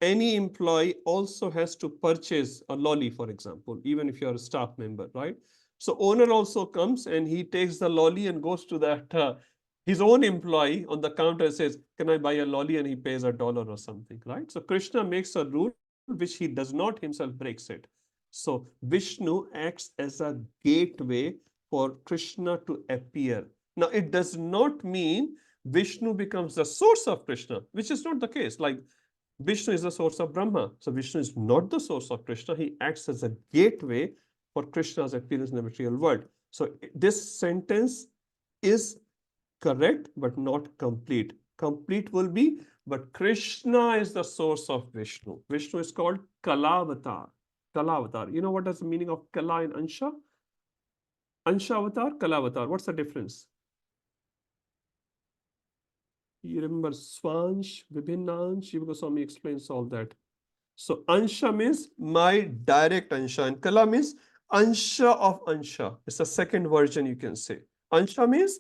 any employee also has to purchase a lolly, for example, even if you're a staff member, right? So owner also comes and he takes the lolly and goes to that his own employee on the counter and says, can I buy a lolly? And he pays $1 or something, right? So Krishna makes a rule which he does not himself breaks it. So Vishnu acts as a gateway for Krishna to appear. Now, it does not mean Vishnu becomes the source of Krishna, which is not the case. Like Vishnu is the source of Brahma. So Vishnu is not the source of Krishna. He acts as a gateway for Krishna's appearance in the material world. So this sentence is correct, but not complete. Complete will be, but Krishna is the source of Vishnu. Vishnu is called Kalavatar. Kalavatar. You know what is the meaning of Kala in Ansha? Ansha avatar, Kalavatar. What's the difference? You remember Svansh, Vibhinnansh, Shiva Goswami explains all that. So Ansha means my direct Ansha, and Kala means Ansha of Ansha. It's the second version you can say. Ansha means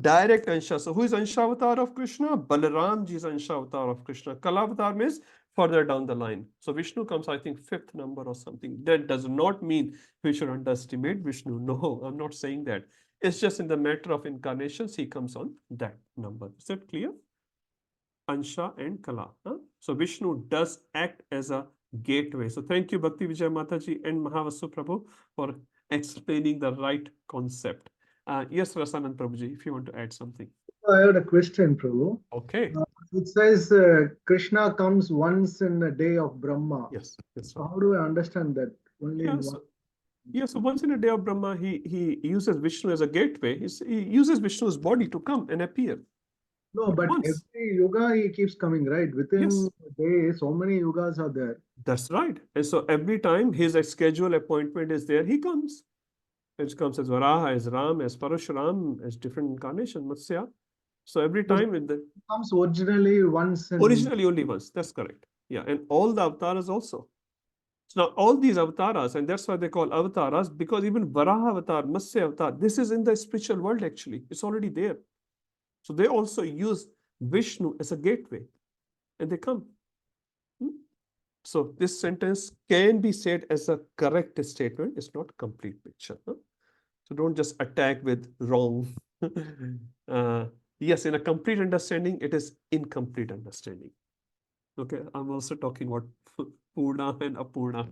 direct Ansha. So who is Ansha avatar of Krishna? Balaram ji is Ansha avatar of Krishna. Kala avatar means further down the line. So Vishnu comes, I think, 5th number or something. That does not mean we should underestimate Vishnu. No, I'm not saying that. It's just in the matter of incarnations, he comes on that number. Is that clear? Ansha and Kala. So Vishnu does act as a gateway. So thank you, Bhakti Vijay Mataji and Mahavasu Prabhu, for explaining the right concept. Yes, Rasanand Prabhuji, if you want to add something. I have a question, Prabhu. Okay. It says Krishna comes once in the day of Brahma. Yes, that's So right. how do I understand that? Only in one. So once in a day of Brahma, he uses Vishnu as a gateway. He uses Vishnu's body to come and appear. No, but once. every yuga he keeps coming, right? Within a day, so many yugas are there. That's right. And so every time his scheduled appointment is there, he comes. It comes as Varaha, as Ram, as Parashuram, as different incarnations, Matsya. So every time it comes originally once. Originally only once. That's correct. Yeah, and all the avatars also. So now all these avatars, and that's why they call avatars, because even Varaha avatar, Matsya avatar, this is in the spiritual world actually. It's already there. So they also use Vishnu as a gateway, and they come. So this sentence can be said as a correct statement. It's not complete picture. So don't just attack with wrong. Yes, in a complete understanding, it is incomplete understanding. Okay, I'm also talking about Purna and Apurna.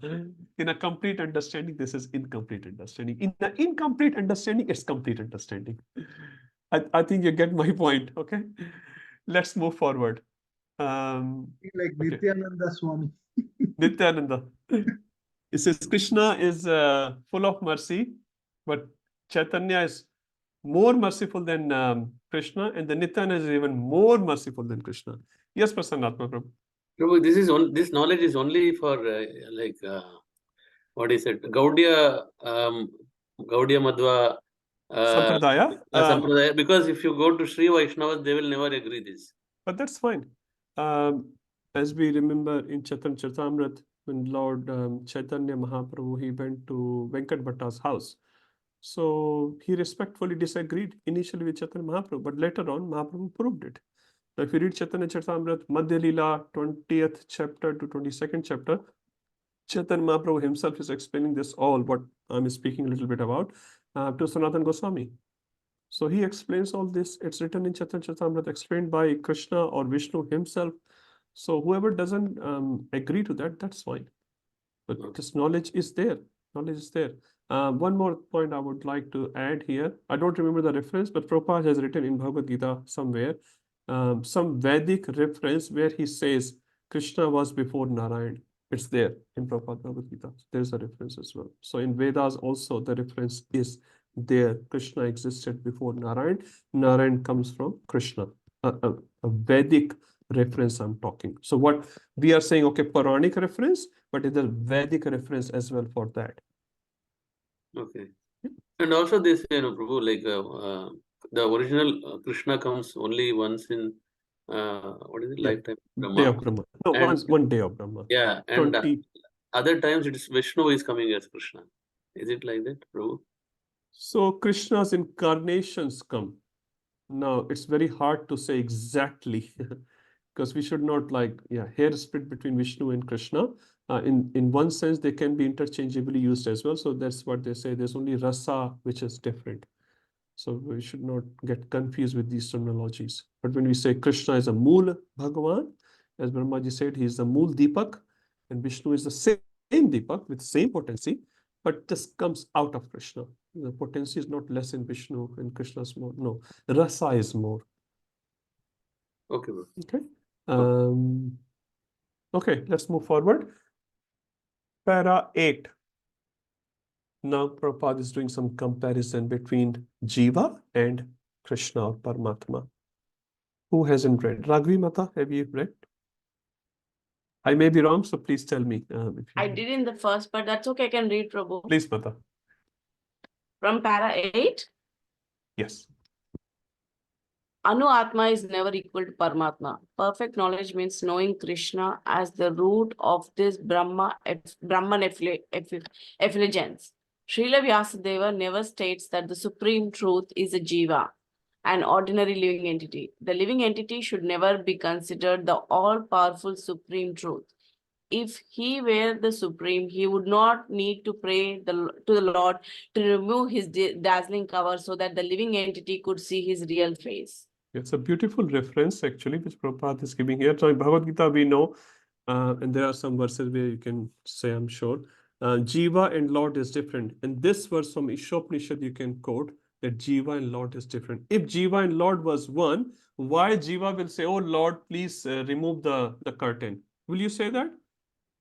In a complete understanding, this is incomplete understanding. In the incomplete understanding, it's complete understanding. I think you get my point. Okay, let's move forward. Like Nityananda Swami. Nityananda. It says Krishna is full of mercy, but Chaitanya is more merciful than Krishna, and the Nityananda is even more merciful than Krishna. Yes, Prasannatma Prabhu. Prabhu, this knowledge is only for what is it? Gaudiya Madhva Sampradaya. Sampradaya. Because if you go to Sri Vaishnavas, they will never agree this. But that's fine. As we remember in Chaitanya Charitamrita, when Lord Chaitanya Mahaprabhu, he went to Venkat Bhatta's house. So he respectfully disagreed initially with Chaitanya Mahaprabhu, but later on Mahaprabhu proved it. Now, if you read Chaitanya Charitamrita, Madhya Leela, 20th chapter to 22nd chapter, Chaitanya Mahaprabhu himself is explaining this all, what I'm speaking a little bit about, to Sanatana Goswami. So he explains all this. It's written in Chaitanya Charitamrita, explained by Krishna or Vishnu himself. So whoever doesn't agree to that, that's fine. But this knowledge is there. Knowledge is there. One more point I would like to add here. I don't remember the reference, but Prabhupada has written in Bhagavad Gita somewhere some Vedic reference where he says Krishna was before Narayan. It's there in Prabhupada Bhagavad Gita. There's a reference as well. So in Vedas also the reference is there. Krishna existed before Narayan. Narayan comes from Krishna. A Vedic reference I'm talking. So what we are saying, okay, Puranic reference, but it's a Vedic reference as well for that. Okay. And also this, Prabhu, like the original Krishna comes only once in what is it, lifetime Brahma. Day of Brahma. No, And, one day of Brahma. yeah, and 20. Other times it is Vishnu is coming as Krishna. Is it like that, Prabhu? So Krishna's incarnations come. Now it's very hard to say exactly because we should not hair split between Vishnu and Krishna. In one sense, they can be interchangeably used as well. So that's what they say. There's only rasa which is different. So we should not get confused with these terminologies. But when we say Krishna is a Mool Bhagavan, as Brahmaji said, he is the Mool Deepak, and Vishnu is the same Deepak with same potency, but this comes out of Krishna. The potency is not less in Vishnu and Krishna is more. No, rasa is more. Okay, bro. Okay. Okay, let's move forward. Para 8. Now Prabhupada is doing some comparison between Jiva and Krishna or Paramatma. Who hasn't read? Raghavi Mata, have you read? I may be wrong, so please tell me. I did in the first, but that's okay. I can read, Prabhu. Please, Mata. From para 8. Yes. Anu Atma is never equal to Paramatma. Perfect knowledge means knowing Krishna as the root of this Brahman effulgence. Srila Vyasadeva never states that the supreme truth is a jiva, an ordinary living entity. The living entity should never be considered the all-powerful supreme truth. If he were the supreme, he would not need to pray to the Lord to remove his dazzling cover so that the living entity could see his real face. It's a beautiful reference, actually, which Prabhupada is giving here. So in Bhagavad Gita, we know, and there are some verses where you can say, I'm sure, Jiva and Lord is different. And this verse from Isopanishad, you can quote that Jiva and Lord is different. If Jiva and Lord was one, why Jiva will say, oh Lord, please remove the curtain? Will you say that?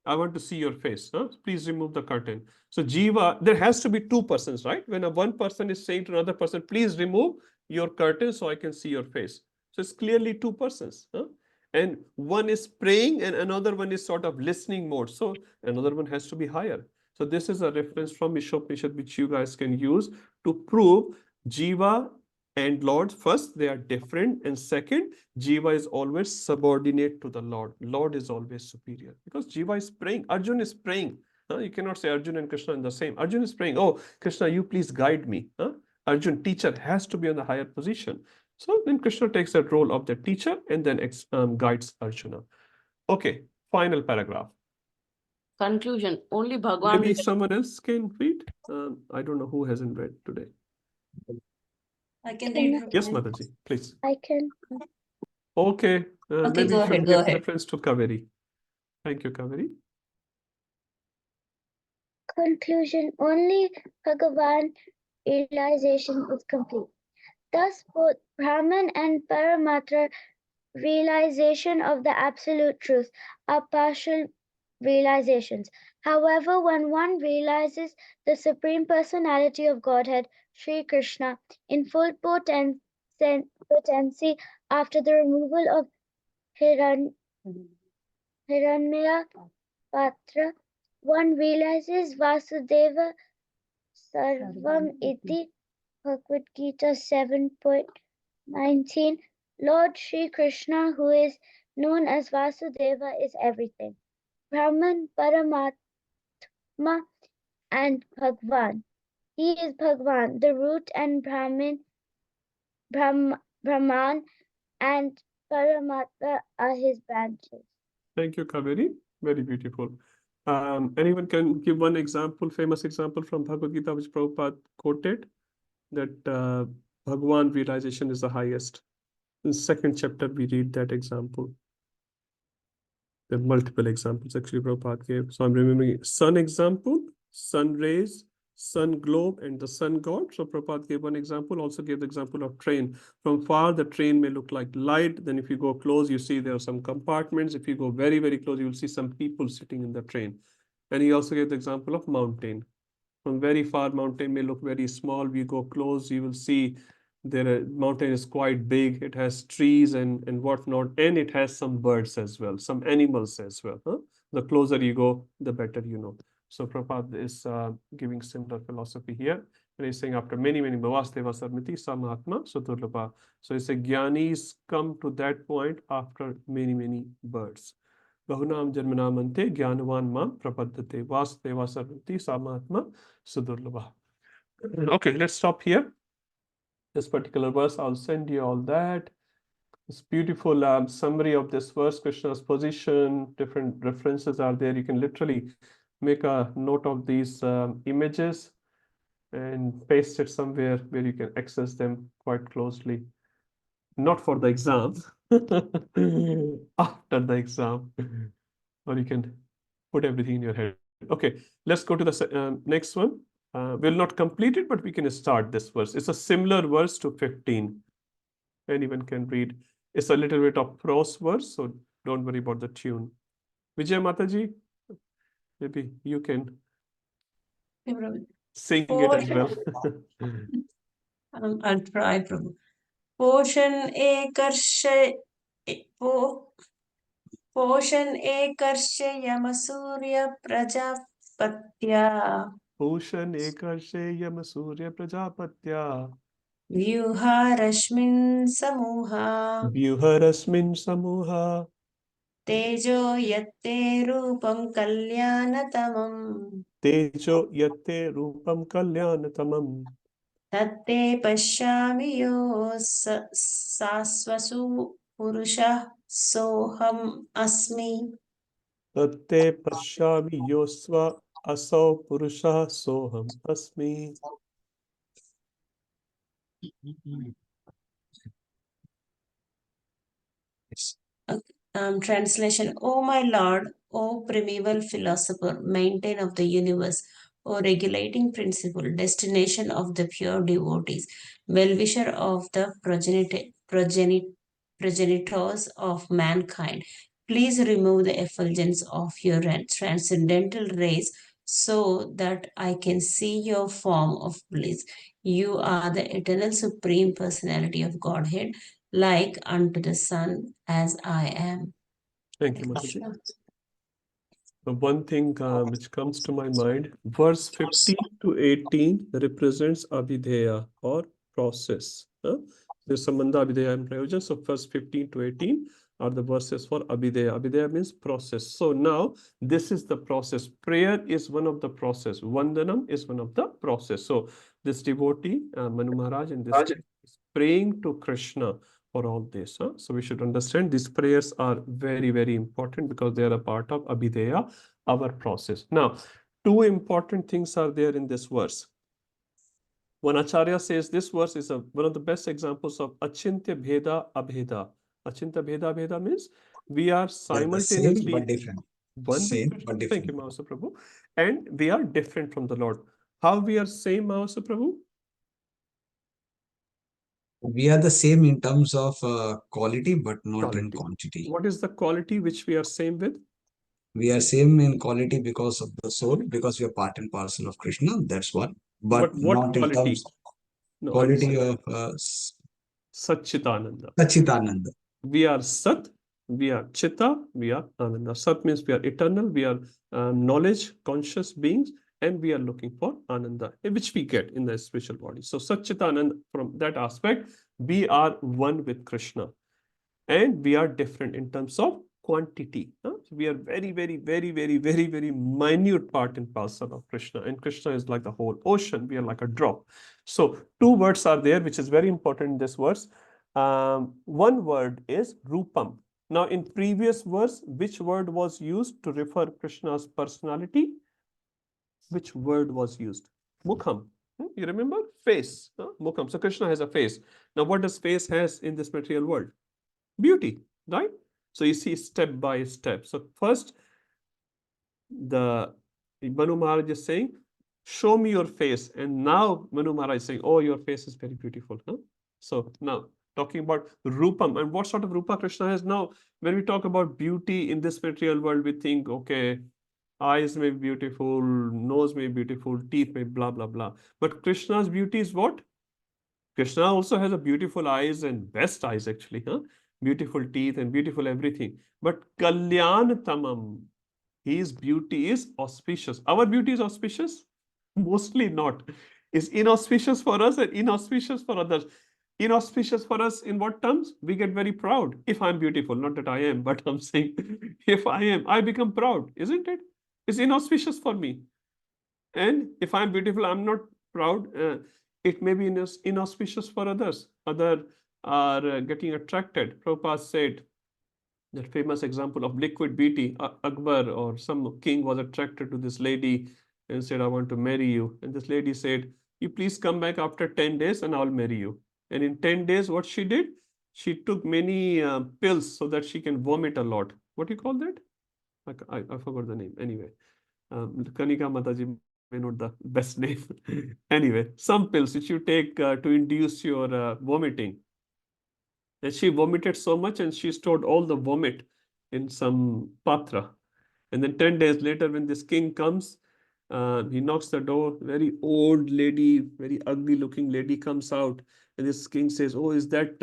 I want to see your face. Huh? Please remove the curtain. So Jiva, there has to be two persons, right? When one person is saying to another person, please remove your curtain so I can see your face. So it's clearly two persons. Huh? And one is praying and another one is sort of listening mode. So another one has to be higher. So this is a reference from Isopanishad which you guys can use to prove Jiva and Lord. First, they are different. And second, Jiva is always subordinate to the Lord. Lord is always superior because Jiva is praying. Arjun is praying. You cannot say Arjun and Krishna in the same. Arjun is praying, oh, Krishna, you please guide me. Arjun, teacher, has to be on the higher position. So then Krishna takes that role of the teacher and then guides Arjuna. Okay, final paragraph. Conclusion. Only Bhagwan. Maybe someone else can read. I don't know who hasn't read today. I can read. Yes, Mataji, please. I can. Okay, Okay, maybe go you ahead, should go give ahead. reference to Kaveri. Thank you, Kaveri. Conclusion. Only Bhagavan realization is complete. Thus, both Brahman and Paramatra realization of the absolute truth are partial realizations. However, when one realizes the Supreme Personality of Godhead, Sri Krishna, in full potency after the removal of Hiranyaya Patra, one realizes Vasudeva Sarvam Iti, Bhagavad Gita 7.19. Lord Sri Krishna, who is known as Vasudeva, is everything. Brahman, Paramatma, and Bhagwan. He is Bhagwan, the root, and Brahman and Paramatma are his branches. Thank you, Kaveri. Very beautiful. Anyone can give one example, famous example from Bhagavad Gita, which Prabhupada quoted, that Bhagwan realization is the highest. In the second chapter, we read that example. There are multiple examples actually Prabhupada gave. So I'm remembering sun example, sun rays, sun globe, and the sun god. So Prabhupada gave one example, also gave the example of train. From far, the train may look like light. Then if you go close, you see there are some compartments. If you go very, very close, you will see some people sitting in the train. And he also gave the example of mountain. From very far, mountain may look very small. We go close, you will see the mountain is quite big. It has trees and whatnot, and it has some birds as well, some animals as well. The closer you go, the better you know. So Prabhupada is giving similar philosophy here. And he's saying after many Bhavasteva Sarmiti Samahatma Sudurlabha. So he's saying Jnanis come to that point after many birds. Bahunam Janmanamante Jnanavan Mam Prapaddate Vasudeva Sarvati Samahatma Sudurlabha. Okay, let's stop here. This particular verse, I'll send you all that. This beautiful summary of this verse, Krishna's position, different references are there. You can literally make a note of these images and paste it somewhere where you can access them quite closely. Not for the exam, after the exam, or you can put everything in your head. Okay, let's go to the next one. We'll not complete it, but we can start this verse. It's a similar verse to 15. Anyone can read. It's a little bit of prose verse, so don't worry about the tune. Vijay Mataji, maybe you can sing it as well. I'll try, Prabhu. Poshan ekarshe Yamasurya Prajapatya. Poshan ekarshe Yamasurya Prajapatya. Vyuharashmin Samuha. Vyuharasmin Samuha. Tejo yatte rupam kalyanatamam. Tejo yatte rupam kalyanatamam. Tatte pashyami yo sasvasu purusha soham asmi. Tatte pashyami yosva asau purusha soham asmi. Translation. O my Lord, O primeval philosopher, maintainer of the universe, O regulating principle, destination of the pure devotees, well-wisher of the progenitors of mankind, please remove the effulgence of your transcendental rays so that I can see your form of bliss. You are the eternal supreme personality of Godhead, like unto the sun as I am. Thank you, Mataji. The one thing which comes to my mind, verse 15 to 18 represents Abhideya or process. There's Sambandha, Abhideya, and Prayojan. So verse 15 to 18 are the verses for Abhideya. Abhideya means process. So now this is the process. Prayer is one of the process. Vandanam is one of the process. So this devotee, Manu Maharaj, in this case, is praying to Krishna for all this. So we should understand these prayers are very important because they are a part of Abhideya, our process. Now, two important things are there in this verse. One Acharya says this verse is one of the best examples of Achintya Bheda Abheda. Achintya Bheda Abheda means we are simultaneously same but different. One Same with but Krishna. Thank different. you, Mahasa Prabhu. And we are different from the Lord. How we are same, Mahasa Prabhu? We are the same in terms of quality, but not in Quality. quantity. What is the quality which we are same with? We are same in quality because of the soul, because we are part and parcel of Krishna. That's one. But what not quality? in terms No, quality of Satchitananda. Satchitananda. We are Sat, we are Chitta, we are Ananda. Sat means we are eternal, we are knowledge, conscious beings, and we are looking for Ananda, which we get in the spiritual body. So Satchitananda, from that aspect, we are one with Krishna. And we are different in terms of quantity. So we are very, very, very, very, very, very minute part and parcel of Krishna. And Krishna is like the whole ocean. We are like a drop. So two words are there, which is very important in this verse. One word is Rupam. Now, in previous verse, which word was used to refer Krishna's personality? Which word was used? Mukham. You remember? Face. Mukham. So Krishna has a face. Now, what does face has in this material world? Beauty, right? So you see step by step. So first, the Manu Maharaj is saying, show me your face. And now Manu Maharaj is saying, oh, your face is very beautiful. So now talking about Rupam, and what sort of Rupa Krishna has now. When we talk about beauty in this material world, we think, okay, eyes may be beautiful, nose may be beautiful, teeth may blah, blah, blah. But Krishna's beauty is what? Krishna also has a beautiful eyes and best eyes actually, beautiful teeth and beautiful everything. But Kalyan Tamam, his beauty is auspicious. Our beauty is auspicious? Mostly not. Is inauspicious for us and inauspicious for others. Inauspicious for us in what terms? We get very proud. If I'm beautiful, not that I am, but I'm saying if I am, I become proud, isn't it? It's inauspicious for me. And if I'm beautiful, I'm not proud. It may be inauspicious for others. Others are getting attracted. Prabhupada said that famous example of liquid beauty. Akbar or some king was attracted to this lady and said, I want to marry you. And this lady said, you please come back after 10 days and I'll marry you. And in 10 days, what she did? She took many pills so that she can vomit a lot. What do you call that? I forgot the name. Anyway, Kanika Mataji may not the best name. Anyway, some pills which you take to induce your vomiting. And she vomited so much and she stored all the vomit in some patra. And then 10 days later, when this king comes, he knocks the door. Very old lady, very ugly looking lady comes out. And this king says, oh, is that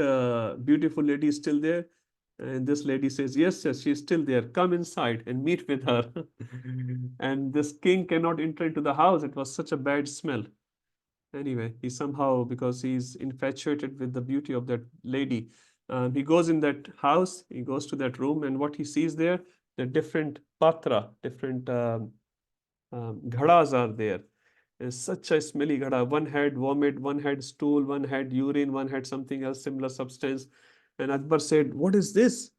beautiful lady still there? And this lady says, yes, yes, she's still there. Come inside and meet with her. And this king cannot enter into the house. It was such a bad smell. Anyway, he somehow, because he's infatuated with the beauty of that lady, he goes in that house, he goes to that room, and what he sees there, the different patra, different ghadas are there. And such a smelly ghada. One had vomit, one had stool, one had urine, one had something else, similar substance. And Akbar said, what is this?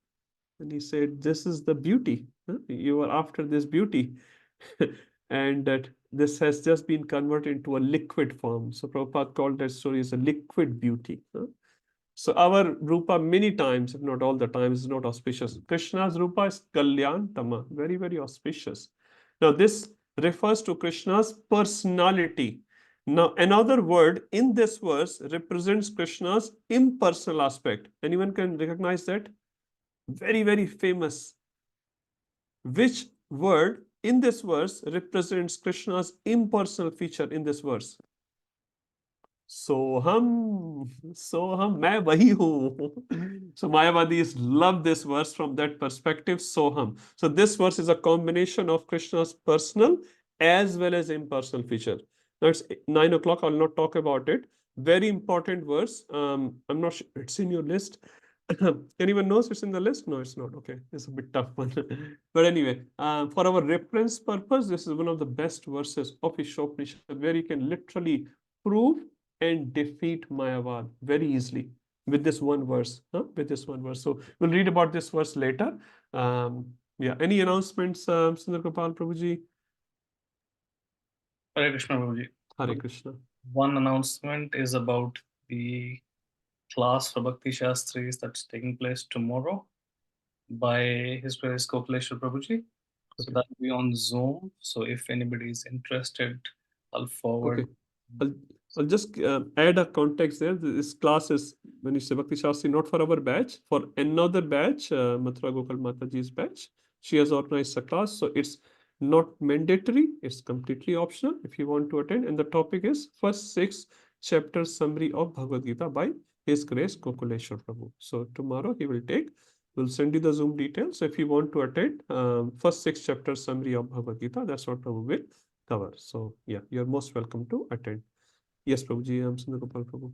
And he said, this is the beauty. You are after this beauty. And that this has just been converted into a liquid form. So Prabhupada called that story as a liquid beauty. So our Rupa many times, if not all the times, is not auspicious. Krishna's Rupa is Kalyan Tama, very, very auspicious. Now this refers to Krishna's personality. Now another word in this verse represents Krishna's impersonal aspect. Anyone can recognize that? Very, very famous. Which word in this verse represents Krishna's impersonal feature in this verse? Soham, मैं वही हूँ. So Mayavadis love this verse from that perspective, Soham. So this verse is a combination of Krishna's personal as well as impersonal feature. Now it's 9 o'clock, I will not talk about it. Very important verse. I'm not sure, it's in your list. Anyone knows it's in the list? No, it's not. Okay, it's a bit tough one. But anyway, for our reference purpose, this is one of the best verses of Isopanishad where you can literally prove and defeat Mayavad very easily with this one verse. With this one verse. So we'll read about this verse later. Yeah. Any announcements, Sundar Gopal Prabhuji? Hare Krishna, Prabhuji. Hare Krishna. One announcement is about the class for Bhakti Shastris that's taking place tomorrow by His Grace Gopaleshwar Prabhuji. So that will be on Zoom. So if anybody is interested, I'll forward. Okay. I'll just add a context there. This class is, when you say Bhakti Shastri, not for our batch, for another batch, Mathura Gokal Mataji's batch. She has organized a class. So it's not mandatory. It's completely optional if you want to attend. And the topic is first 6 chapters summary of Bhagavad Gita by His Grace Gopaleshwar Prabhu. So tomorrow he will take. We'll send you the Zoom details. So if you want to attend, first 6 chapters summary of Bhagavad Gita, that's what Prabhu will cover. So yeah, you're most welcome to attend. Yes, Prabhuji, I'm Sundar Gopal Prabhu.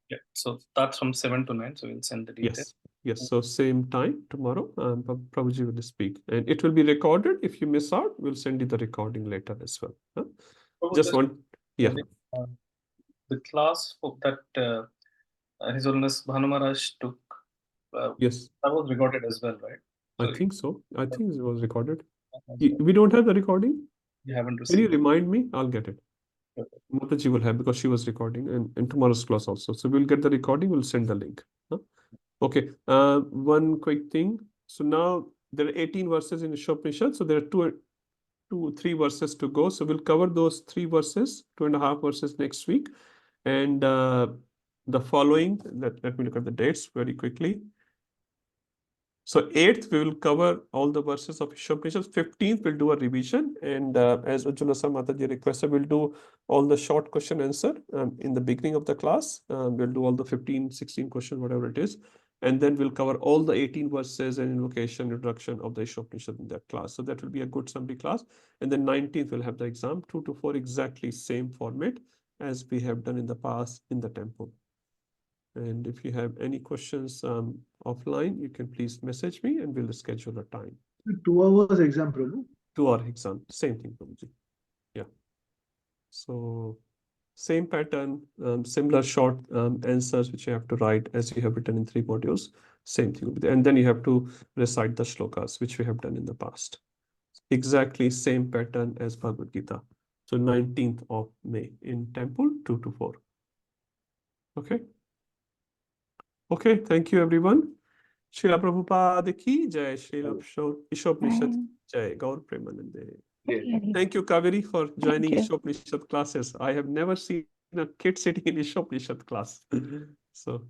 Yeah, so that's from 7 to 9. So we'll send the details. Yes. Yes, so same time tomorrow, Prabhuji will speak, and it will be recorded. If you miss out, we'll send you the recording later as well. Huh? Just one, yeah. The class that His Holiness Bhanu Maharaj took, yes, that was recorded as well, right? I think so. I think it was recorded. We don't have the recording. You haven't Can you received. remind me? I'll get it. Okay. Mataji will have, because she was recording, and tomorrow's class also. So we'll get the recording. We'll send the link. Huh? Okay. One quick thing. So now there are 18 verses in Isopanishad. So there are three verses to go. So we'll cover those 3 verses, 2.5 verses next week. And the following, let me look at the dates very quickly. So 8th, we will cover all the verses of Isopanishad. 15th, we'll do a revision. And as Ujjwala Mataji requested, we'll do all the short question answer in the beginning of the class. We'll do all the 15, 16 questions, whatever it is. And then we'll cover all the 18 verses and invocation, introduction of the Isopanishad in that class. So that will be a good summary class. And then 19th, we'll have the exam, 2 to 4, exactly same format as we have done in the past in the temple. And if you have any questions offline, you can please message me and we'll schedule a time. 2 hours exam, Prabhu? 2-hour exam, same thing, Prabhuji. Yeah. So same pattern, similar short answers which you have to write as you have written in 3 modules. Same thing. And then you have to recite the shlokas, which we have done in the past. Exactly same pattern as Bhagavad Gita. So 19th of May in temple, 2 to 4. Okay. Okay, thank you everyone. Srila Prabhupada ki jai, Srila Isopanishad jai, Gaur Premanande. Thank you, Kaveri, for joining Isopanishad classes. I have never seen a kid sitting in Isopanishad class. So